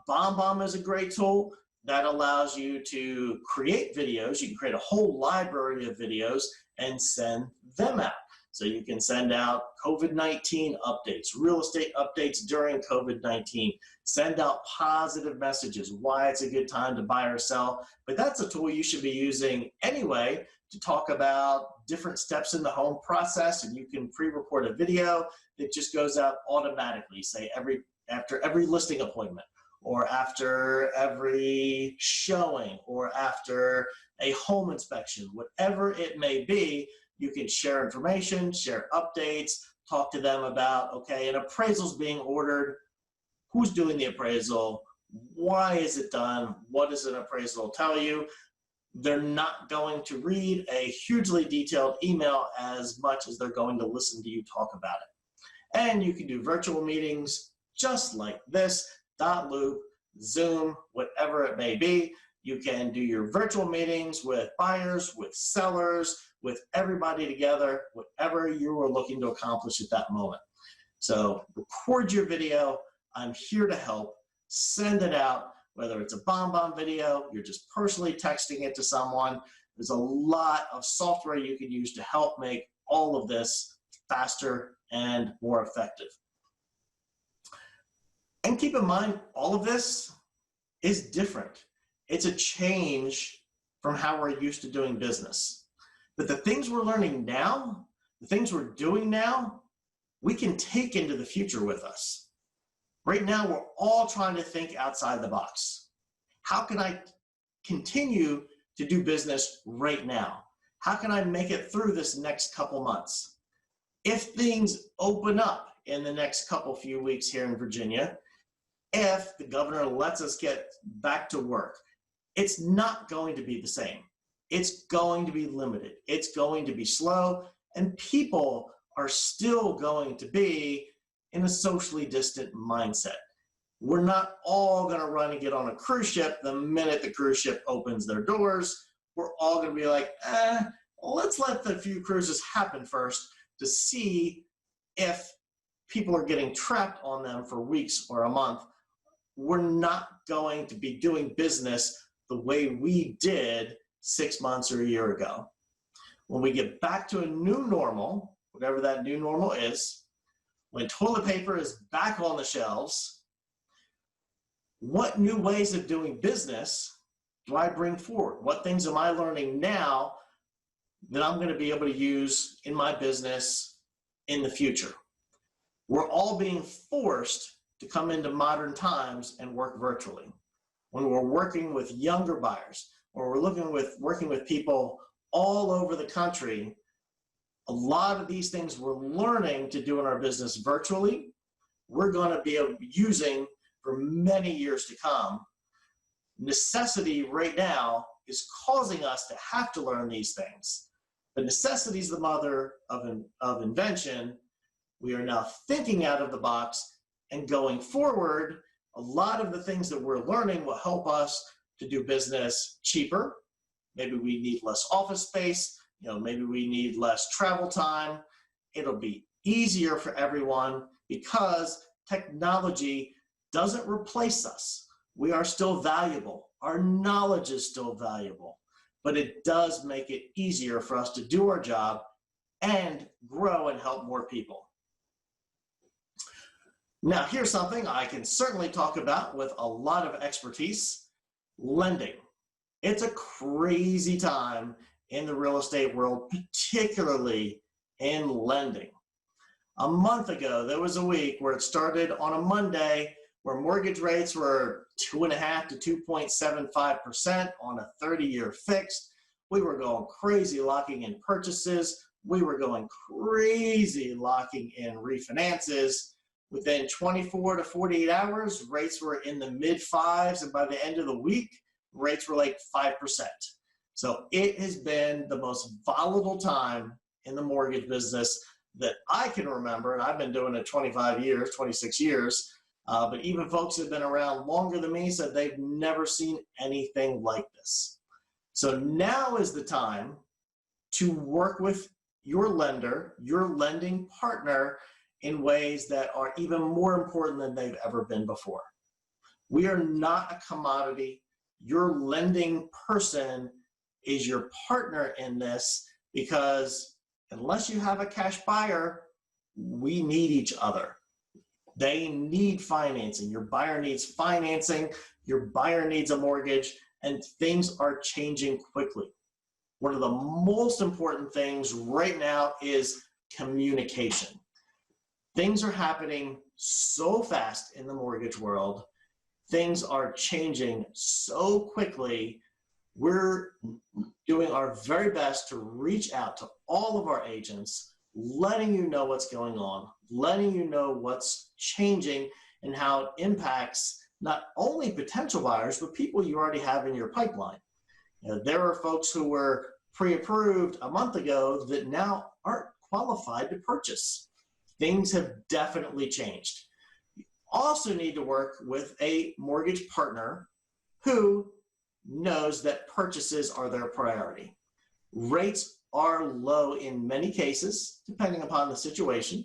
BombBomb is a great tool that allows you to create videos. You can create a whole library of videos and send them out. So you can send out COVID-19 updates, real estate updates during COVID-19, send out positive messages, why it's a good time to buy or sell. But that's a tool you should be using anyway to talk about different steps in the home process, and you can pre-record a video that just goes out automatically, say after every listing appointment, or after every showing, or after a home inspection, whatever it may be. You can share information, share updates, talk to them about, okay, an appraisal's being ordered, who's doing the appraisal, why is it done, what does an appraisal tell you. They're not going to read a hugely detailed email as much as they're going to listen to you talk about it. And you can do virtual meetings just like this, .loop, Zoom, whatever it may be. You can do your virtual meetings with buyers, with sellers, with everybody together, whatever you are looking to accomplish at that moment. So record your video. I'm here to help. Send it out, whether it's a BombBomb video, you're just personally texting it to someone. There's a lot of software you can use to help make all of this faster and more effective. And keep in mind, all of this is different. It's a change from how we're used to doing business. But the things we're learning now, the things we're doing now, we can take into the future with us. Right now, we're all trying to think outside the box. How can I continue to do business right now? How can I make it through this next couple months? If things open up in the next few weeks here in Virginia, if the governor lets us get back to work, it's not going to be the same. It's going to be limited. It's going to be slow, and people are still going to be in a socially distant mindset. We're not all going to run and get on a cruise ship the minute the cruise ship opens their doors. We're all going to be like, let's let the few cruises happen first to see if people are getting trapped on them for weeks or a month. We're not going to be doing business the way we did 6 months or a year ago. When we get back to a new normal, whatever that new normal is, when toilet paper is back on the shelves, what new ways of doing business do I bring forward? What things am I learning now that I'm going to be able to use in my business in the future? We're all being forced to come into modern times and work virtually. When we're working with younger buyers, or we're working with people all over the country, a lot of these things we're learning to do in our business virtually, we're going to be using for many years to come. Necessity right now is causing us to have to learn these things. But necessity is the mother of invention. We are now thinking out of the box, and going forward, a lot of the things that we're learning will help us to do business cheaper. Maybe we need less office space. Maybe we need less travel time. It'll be easier for everyone because technology doesn't replace us. We are still valuable. Our knowledge is still valuable, but it does make it easier for us to do our job and grow and help more people. Now, here's something I can certainly talk about with a lot of expertise: lending. It's a crazy time in the real estate world, particularly in lending. A month ago, there was a week where it started on a Monday where mortgage rates were 2.5% to 2.75% on a 30-year fixed. We were going crazy locking in purchases. We were going crazy locking in refinances. Within 24 to 48 hours, rates were in the mid-5s, and by the end of the week, rates were like 5%. So it has been the most volatile time in the mortgage business that I can remember, and I've been doing it 25 years, 26 years, but even folks who have been around longer than me said they've never seen anything like this. So now is the time to work with your lender, your lending partner, in ways that are even more important than they've ever been before. We are not a commodity. Your lending person is your partner in this, because unless you have a cash buyer, we need each other. They need financing. Your buyer needs financing. Your buyer needs a mortgage, and things are changing quickly. One of the most important things right now is communication. Things are happening so fast in the mortgage world. Things are changing so quickly. We're doing our very best to reach out to all of our agents, letting you know what's going on, letting you know what's changing and how it impacts not only potential buyers, but people you already have in your pipeline. There are folks who were pre-approved a month ago that now aren't qualified to purchase. Things have definitely changed. You also need to work with a mortgage partner who knows that purchases are their priority. Rates are low in many cases, depending upon the situation,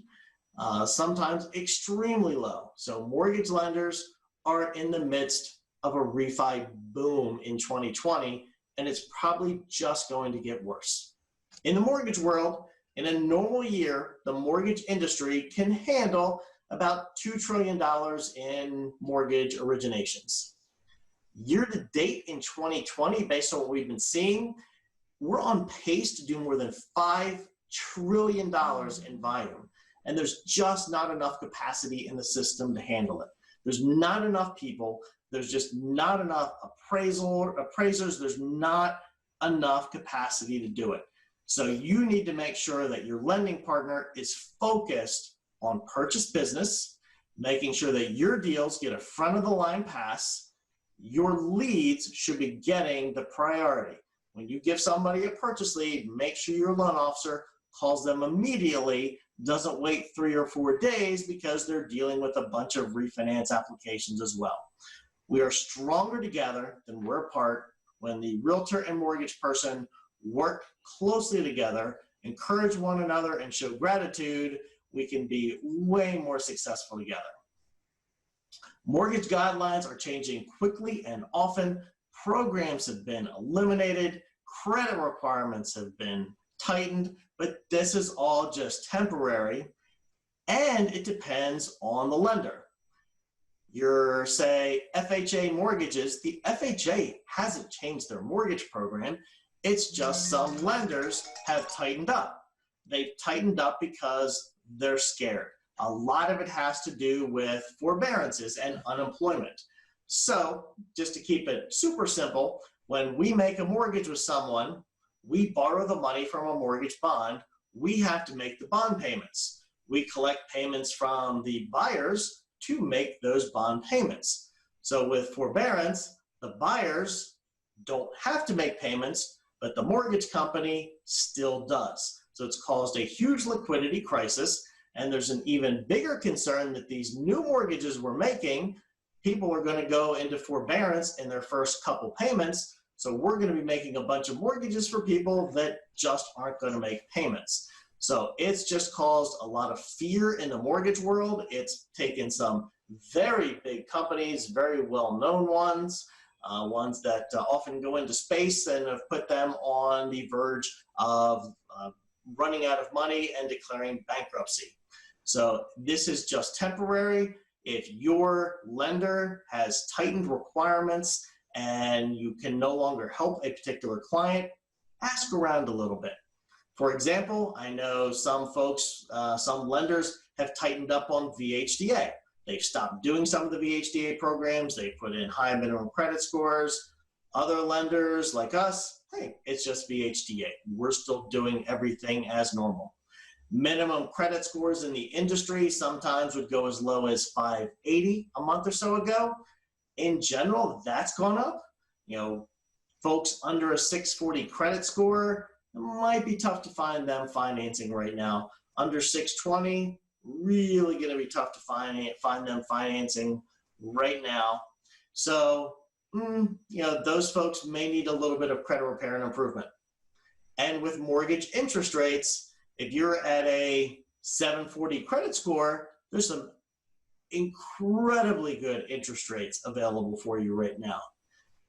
sometimes extremely low. So mortgage lenders are in the midst of a refi boom in 2020, and it's probably just going to get worse. In the mortgage world, in a normal year, the mortgage industry can handle about $2 trillion in mortgage originations. Year to date in 2020, based on what we've been seeing, we're on pace to do more than $5 trillion in volume. and there's just not enough capacity in the system to handle it. There's not enough people. There's just not enough appraisers. There's not enough capacity to do it. So you need to make sure that your lending partner is focused on purchase business, making sure that your deals get a front of the line pass. Your leads should be getting the priority. When you give somebody a purchase lead, make sure your loan officer calls them immediately, doesn't wait 3 or 4 days because they're dealing with a bunch of refinance applications as well. We are stronger together than we're apart. When the realtor and mortgage person work closely together, encourage one another, and show gratitude, we can be way more successful together. Mortgage guidelines are changing quickly and often. Programs have been eliminated. Credit requirements have been tightened, but this is all just temporary, and it depends on the lender. Your, say, FHA mortgages, the FHA hasn't changed their mortgage program. It's just some lenders have tightened up. They've tightened up because they're scared. A lot of it has to do with forbearances and unemployment. So just to keep it super simple, when we make a mortgage with someone, we borrow the money from a mortgage bond. We have to make the bond payments. We collect payments from the buyers to make those bond payments. So with forbearance, the buyers don't have to make payments, but the mortgage company still does. So it's caused a huge liquidity crisis, and there's an even bigger concern that these new mortgages we're making, people are going to go into forbearance in their first couple payments. So we're going to be making a bunch of mortgages for people that just aren't going to make payments. So it's just caused a lot of fear in the mortgage world. It's taken some very big companies, very well-known ones, ones that often go into space, and have put them on the verge of running out of money and declaring bankruptcy. So this is just temporary. If your lender has tightened requirements and you can no longer help a particular client, ask around a little bit. For example, I know some folks, some lenders have tightened up on VHDA. They've stopped doing some of the VHDA programs. They put in high minimum credit scores. Other lenders like us, hey, it's just VHDA. We're still doing everything as normal. Minimum credit scores in the industry sometimes would go as low as 580 a month or so ago. In general, that's gone up. You know, folks under a 640 credit score, it might be tough to find them financing right now. Under 620, really going to be tough to find them financing right now. So, you know, those folks may need a little bit of credit repair and improvement. And with mortgage interest rates, if you're at a 740 credit score, there's some incredibly good interest rates available for you right now.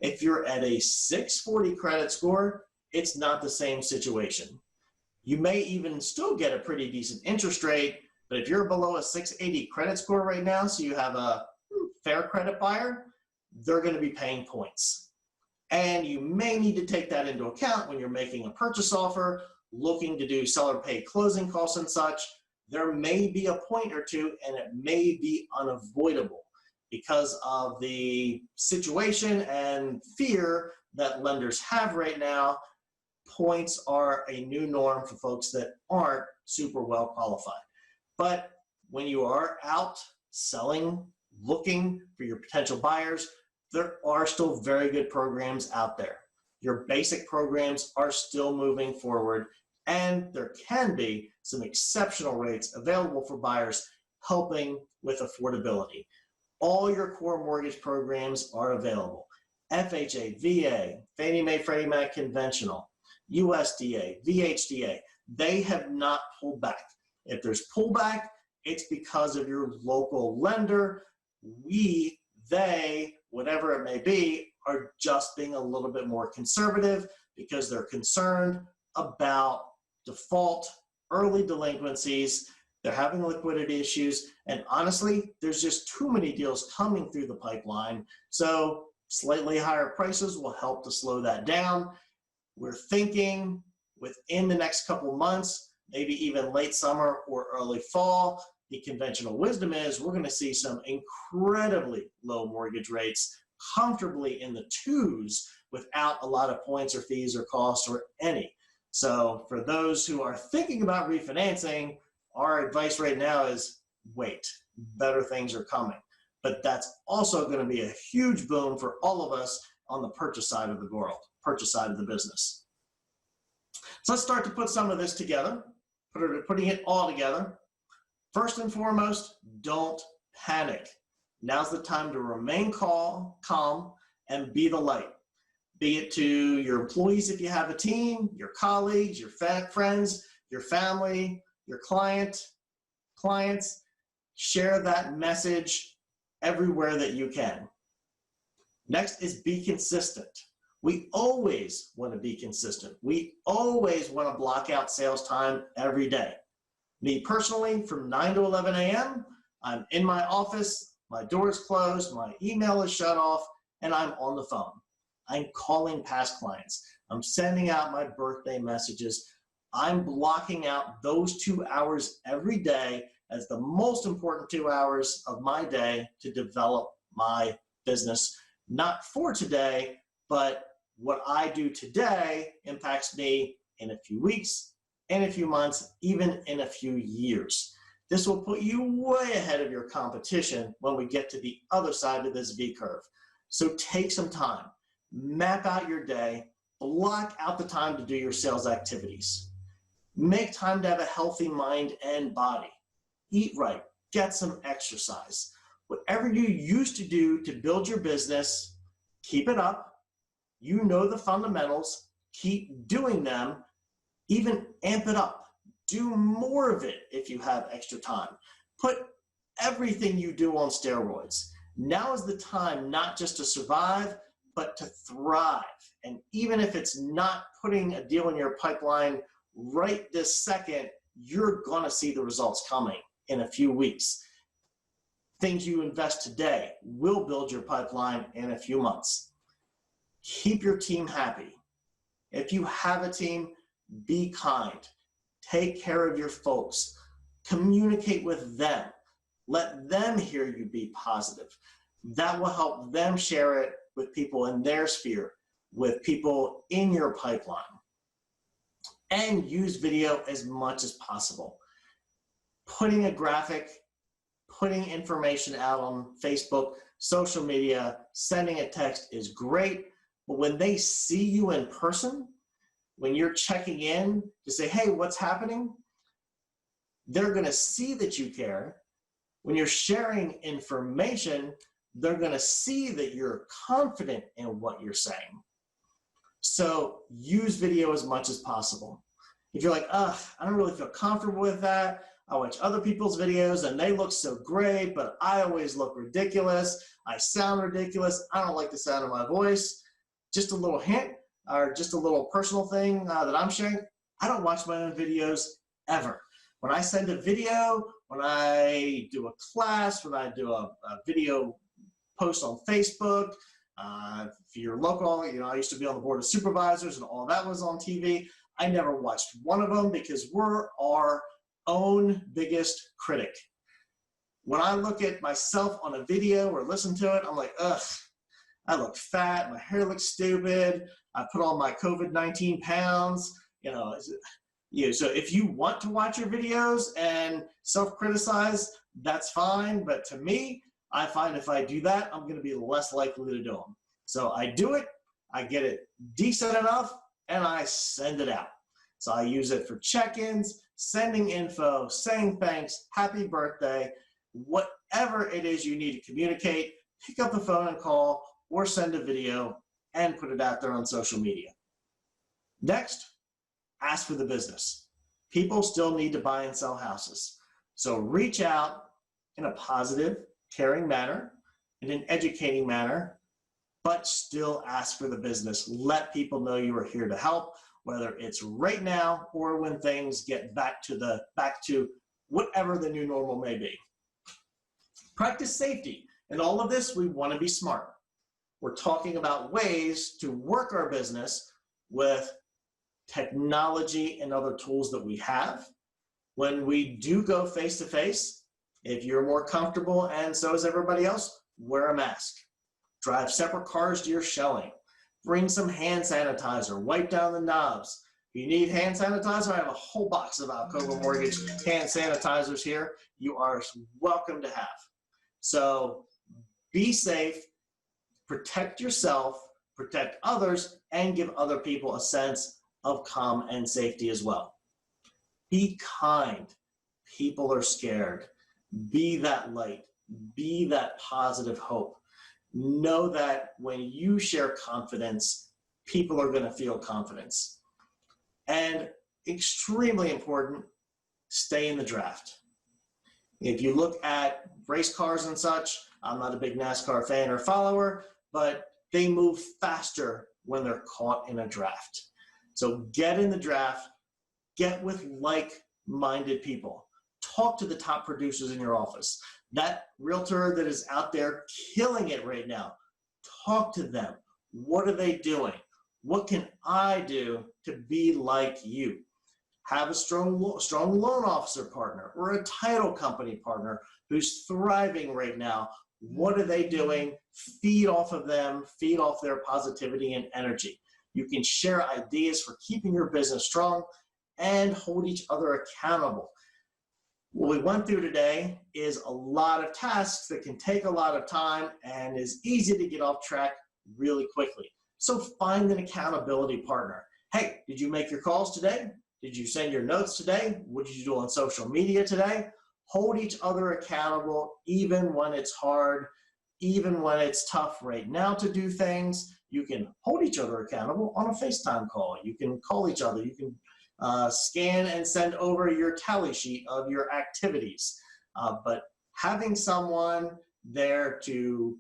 If you're at a 640 credit score, it's not the same situation. You may even still get a pretty decent interest rate, but if you're below a 680 credit score right now, so you have a fair credit buyer, they're going to be paying points. And you may need to take that into account when you're making a purchase offer, looking to do seller pay closing costs and such. There may be a point or two, and it may be unavoidable because of the situation and fear that lenders have right now. Points are a new norm for folks that aren't super well qualified. But when you are out selling, looking for your potential buyers, there are still very good programs out there. Your basic programs are still moving forward, and there can be some exceptional rates available for buyers helping with affordability. All your core mortgage programs are available. FHA, VA, Fannie Mae, Freddie Mac Conventional, USDA, VHDA, they have not pulled back. If there's pullback, it's because of your local lender. We, they, whatever it may be, are just being a little bit more conservative because they're concerned about default, early delinquencies. They're having liquidity issues, and honestly, there's just too many deals coming through the pipeline. So slightly higher prices will help to slow that down. We're thinking within the next couple months, maybe even late summer or early fall, the conventional wisdom is we're going to see some incredibly low mortgage rates, comfortably in the twos, without a lot of points or fees or costs or any. So for those who are thinking about refinancing, our advice right now is wait, better things are coming. But that's also going to be a huge boon for all of us on the purchase side of the world, purchase side of the business. So let's start to put some of this together, putting it all together. First and foremost, don't panic. Now's the time to remain calm, and be the light. Be it to your employees if you have a team, your colleagues, your friends, your family, your clients. Share that message everywhere that you can. Next is be consistent. We always want to be consistent. We always want to block out sales time every day. Me personally, from 9 to 11 a.m., I'm in my office, my door is closed, my email is shut off, and I'm on the phone. I'm calling past clients. I'm sending out my birthday messages. I'm blocking out those 2 hours every day as the most important 2 hours of my day to develop my business. Not for today, but what I do today impacts me in a few weeks, in a few months, even in a few years. This will put you way ahead of your competition when we get to the other side of this V curve. So take some time, map out your day, block out the time to do your sales activities. Make time to have a healthy mind and body. Eat right, get some exercise. Whatever you used to do to build your business, keep it up. You know the fundamentals, keep doing them, even amp it up. Do more of it if you have extra time. Put everything you do on steroids. Now is the time not just to survive, but to thrive. And even if it's not putting a deal in your pipeline right this second, you're gonna see the results coming in a few weeks. Things you invest today will build your pipeline in a few months. Keep your team happy. If you have a team, be kind. Take care of your folks. Communicate with them. Let them hear you be positive. That will help them share it with people in their sphere, with people in your pipeline. And use video as much as possible. Putting a graphic, putting information out on Facebook, social media, sending a text is great, but when they see you in person, when you're checking in to say, hey, what's happening? They're gonna see that you care. When you're sharing information, they're gonna see that you're confident in what you're saying. So use video as much as possible. If you're like, I don't really feel comfortable with that, I watch other people's videos and they look so great, but I always look ridiculous, I sound ridiculous, I don't like the sound of my voice. Just a little hint, or just a little personal thing that I'm sharing, I don't watch my own videos ever. When I send a video, when I do a class, when I do a video post on Facebook, if you're local, I used to be on the board of supervisors and all that was on TV. I never watched one of them because we're our own biggest critic. When I look at myself on a video or listen to it, I'm like, ugh, I look fat, my hair looks stupid, I put on my COVID-19 pounds, so if you want to watch your videos and self-criticize, that's fine, but to me, I find if I do that, I'm gonna be less likely to do them. So I do it, I get it decent enough, and I send it out. So I use it for check-ins, sending info, saying thanks, happy birthday, whatever it is you need to communicate, pick up the phone and call, or send a video and put it out there on social media. Next, ask for the business. People still need to buy and sell houses. So reach out in a positive, caring manner, in an educating manner, but still ask for the business. Let people know you are here to help, whether it's right now or when things get back to whatever the new normal may be. Practice safety. In all of this, we want to be smart. We're talking about ways to work our business with technology and other tools that we have, When we do go face-to-face, if you're more comfortable and so is everybody else, wear a mask. Drive separate cars to your showing. Bring some hand sanitizer. Wipe down the knobs. If you need hand sanitizer, I have a whole box of Alcova Mortgage hand sanitizers here. You are welcome to have. So be safe, protect yourself, protect others, and give other people a sense of calm and safety as well. Be kind. People are scared. Be that light. Be that positive hope. Know that when you share confidence, people are going to feel confidence. And extremely important, stay in the draft. If you look at race cars and such, I'm not a big NASCAR fan or follower, but they move faster when they're caught in a draft. So get in the draft, get with like-minded people. Talk to the top producers in your office. That realtor that is out there killing it right now, talk to them. What are they doing? What can I do to be like you? Have a strong loan officer partner or a title company partner who's thriving right now. What are they doing? Feed off of them, feed off their positivity and energy. You can share ideas for keeping your business strong and hold each other accountable. What we went through today is a lot of tasks that can take a lot of time and is easy to get off track really quickly. So find an accountability partner. Hey, did you make your calls today? Did you send your notes today? What did you do on social media today? Hold each other accountable even when it's hard, even when it's tough right now to do things. You can hold each other accountable on a FaceTime call. You can call each other. You can scan and send over your tally sheet of your activities. But having someone there to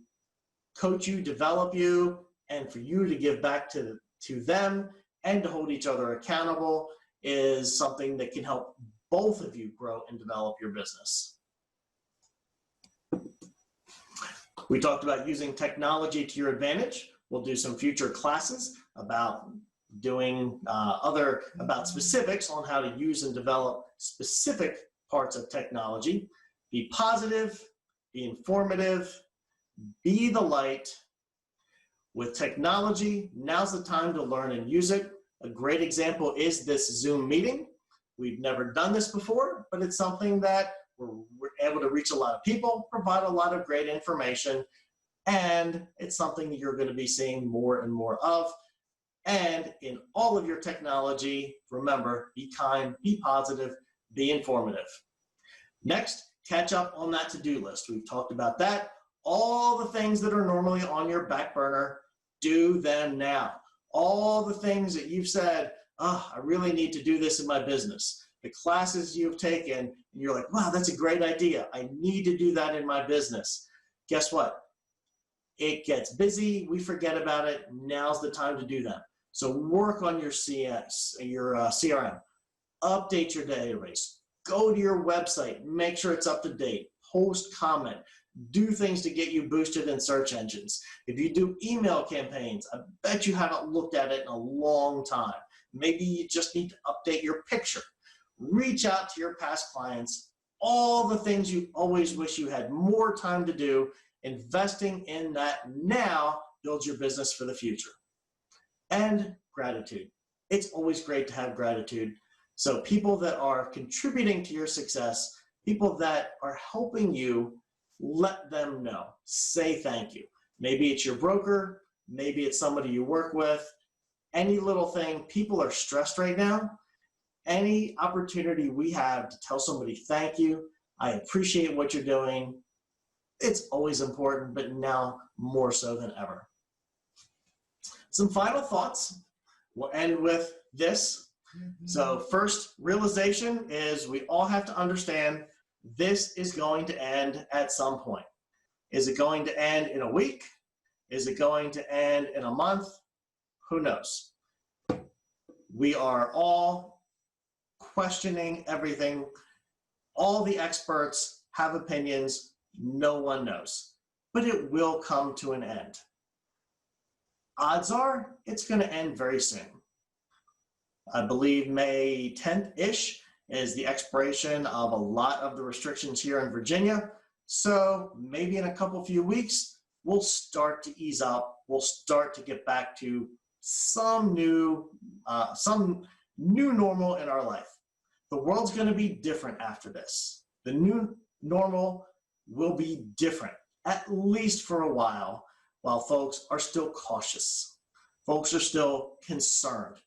coach you, develop you, and for you to give back to them and to hold each other accountable is something that can help both of you grow and develop your business. We talked about using technology to your advantage. We'll do some future classes about doing about specifics on how to use and develop specific parts of technology. Be positive, be informative, be the light. With technology, now's the time to learn and use it. A great example is this Zoom meeting. We've never done this before, but it's something that we're able to reach a lot of people, provide a lot of great information, and it's something that you're going to be seeing more and more of. And in all of your technology, remember, be kind, be positive, be informative. Next, catch up on that to-do list. We've talked about that. All the things that are normally on your back burner, do them now. All the things that you've said, oh, I really need to do this in my business. The classes you've taken, and you're like, wow, that's a great idea. I need to do that in my business. Guess what? It gets busy. We forget about it. Now's the time to do them. So work on your CRM. Update your database. Go to your website. Make sure it's up to date. Post, comment. Do things to get you boosted in search engines. If you do email campaigns, I bet you haven't looked at it in a long time. Maybe you just need to update your picture. Reach out to your past clients. All the things you always wish you had more time to do. Investing in that now builds your business for the future. And gratitude. It's always great to have gratitude. So people that are contributing to your success, people that are helping you, let them know. Say thank you. Maybe it's your broker, maybe it's somebody you work with, any little thing. People are stressed right now. Any opportunity we have to tell somebody thank you, I appreciate what you're doing, it's always important, but now more so than ever. Some final thoughts. We'll end with this. So first realization is we all have to understand this is going to end at some point. Is it going to end in a week? Is it going to end in a month? Who knows? We are all questioning everything. All the experts have opinions. No one knows. But it will come to an end. Odds are it's going to end very soon. I believe May 10th-ish is the expiration of a lot of the restrictions here in Virginia. So maybe in a few weeks, we'll start to ease up. We'll start to get back to some new normal in our life. The world's going to be different after this. The new normal will be different, at least for a while folks are still cautious. Folks are still concerned.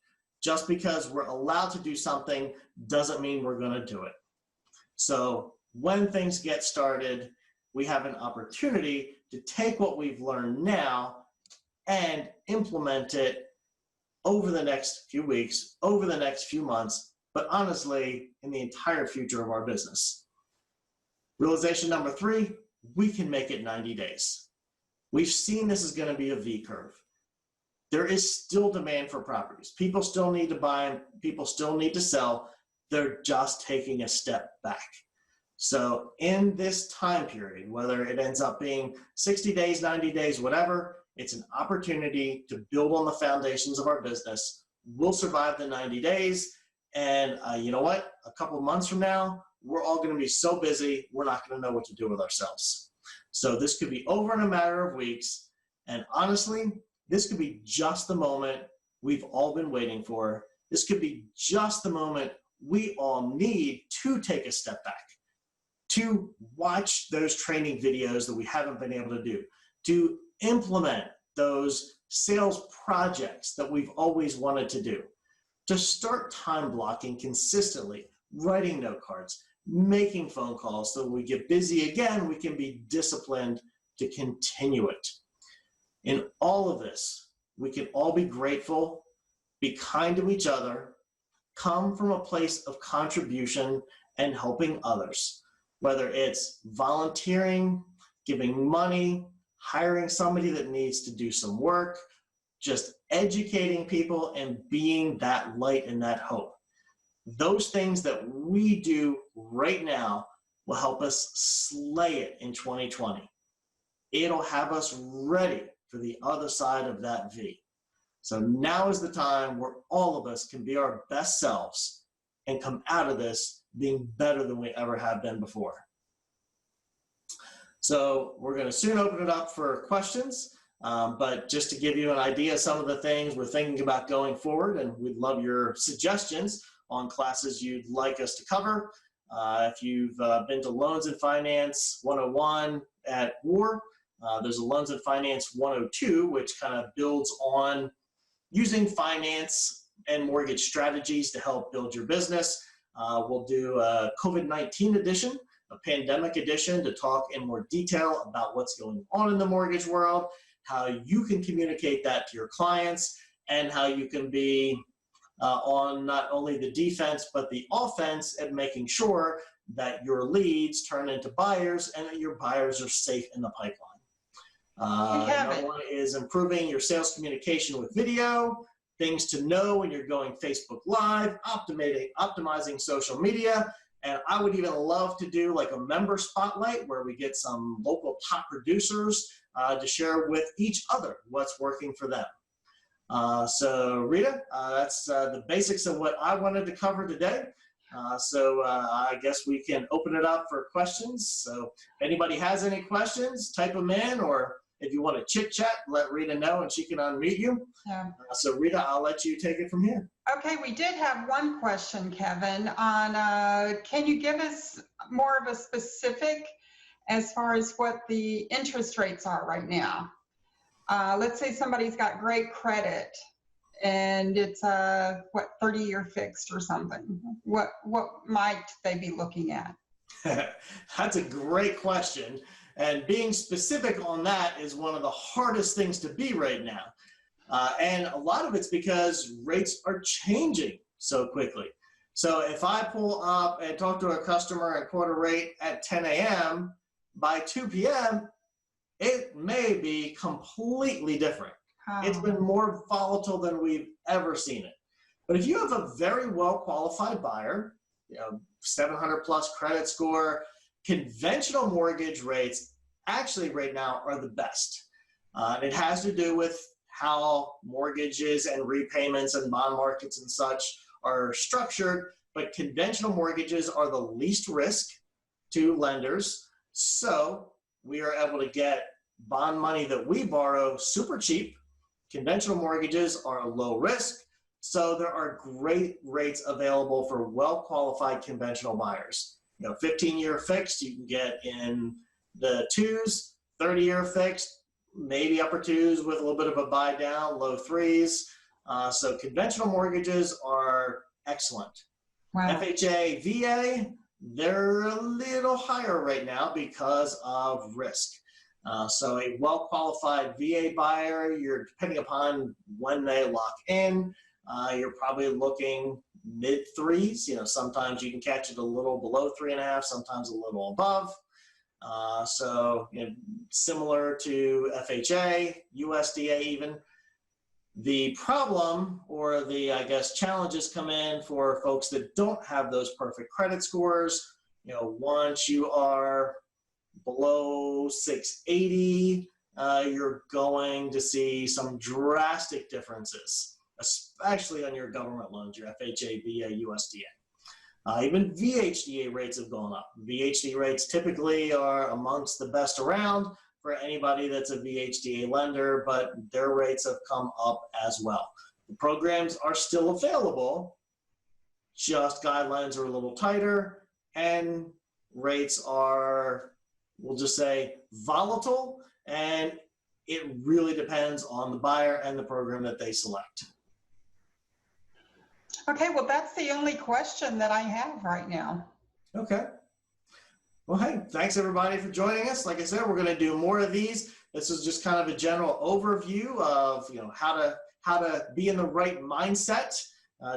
Just because we're allowed to do something doesn't mean we're going to do it. So when things get started, we have an opportunity to take what we've learned now and implement it over the next few weeks, over the next few months, but honestly, in the entire future of our business. Realization number 3, we can make it 90 days. We've seen this is going to be a V curve. There is still demand for properties. People still need to buy, people still need to sell. They're just taking a step back. So in this time period, whether it ends up being 60 days, 90 days, whatever, it's an opportunity to build on the foundations of our business. We'll survive the 90 days. And you know what? A couple months from now, we're all going to be so busy, we're not going to know what to do with ourselves. So this could be over in a matter of weeks. And honestly, this could be just the moment we've all been waiting for. This could be just the moment we all need to take a step back, to watch those training videos that we haven't been able to do, to implement those sales projects that we've always wanted to do, to start time blocking consistently, writing note cards, making phone calls so when we get busy again, we can be disciplined to continue it. In all of this, we can all be grateful, be kind to each other, come from a place of contribution and helping others, whether it's volunteering, giving money, hiring somebody that needs to do some work, just educating people and being that light and that hope. Those things that we do right now will help us slay it in 2020. It'll have us ready for the other side of that V. So now is the time where all of us can be our best selves and come out of this being better than we ever have been before. So we're going to soon open it up for questions, but just to give you an idea of some of the things we're thinking about going forward, and we'd love your suggestions on classes you'd like us to cover. If you've been to Loans and Finance 101 at WAR, there's a Loans and Finance 102, which kind of builds on using finance and mortgage strategies to help build your business. We'll do a COVID-19 edition, a pandemic edition, to talk in more detail about what's going on in the mortgage world, how you can communicate that to your clients, and how you can be on not only the defense but the offense at making sure that your leads turn into buyers and that your buyers are safe in the pipeline. Another one is improving your sales communication with video, things to know when you're going Facebook Live, optimizing social media, and I would even love to do like a member spotlight where we get some local top producers to share with each other what's working for them. So Rita, that's the basics of what I wanted to cover today. So I guess we can open it up for questions. So if anybody has any questions, type them in, or if you want to chit chat, let Rita know and she can unmute you. Yeah. So Rita, I'll let you take it from here. Okay, we did have one question, Kevin, on can you give us more of a specific as far as what the interest rates are right now? Let's say somebody's got great credit and it's what, 30-year fixed or something. What might they be looking at? That's a great question. And being specific on that is one of the hardest things to be right now. And a lot of it's because rates are changing so quickly. So if I pull up and talk to a customer and quote a rate at 10 a.m., by 2 p.m., it may be completely different. It's been more volatile than we've ever seen it. But if you have a very well-qualified buyer, 700 plus credit score, conventional mortgage rates actually right now are the best. It has to do with how mortgages and repayments and bond markets and such are structured. but conventional mortgages are the least risk to lenders. So we are able to get bond money that we borrow super cheap. Conventional mortgages are low risk. So there are great rates available for well-qualified conventional buyers. 15-year fixed, you can get in the twos, 30-year fixed, maybe upper twos with a little bit of a buy down, low threes. So conventional mortgages are excellent. Wow. FHA, VA, they're a little higher right now because of risk. So a well-qualified VA buyer, you're depending upon when they lock in, you're probably looking mid threes. Sometimes you can catch it a little below 3.5, sometimes a little above. So similar to FHA, USDA even. The problem, or the, I guess, challenges come in for folks that don't have those perfect credit scores. Once you are below 680, you're going to see some drastic differences, especially on your government loans, your FHA, VA, USDA. Even VHDA rates have gone up. VHDA rates typically are amongst the best around for anybody that's a VHDA lender, but their rates have come up as well. The programs are still available, just guidelines are a little tighter, and rates are, we'll just say, volatile, and it really depends on the buyer and the program that they select. Okay, well, that's the only question that I have right now. Okay. Well, hey, thanks everybody for joining us. Like I said, we're going to do more of these. This is just kind of a general overview of how to be in the right mindset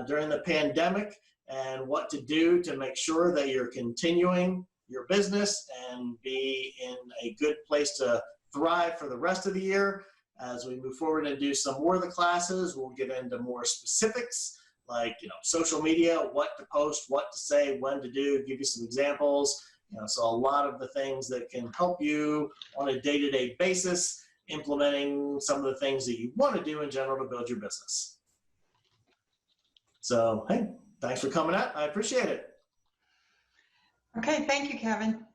during the pandemic, and what to do to make sure that you're continuing your business and be in a good place to thrive for the rest of the year. As we move forward and do some more of the classes, we'll get into more specifics like social media, what to post, what to say, when to do, give you some examples. So a lot of the things that can help you on a day-to-day basis, implementing some of the things that you want to do in general to build your business. So, hey, thanks for coming out. I appreciate it. Okay, thank you, Kevin.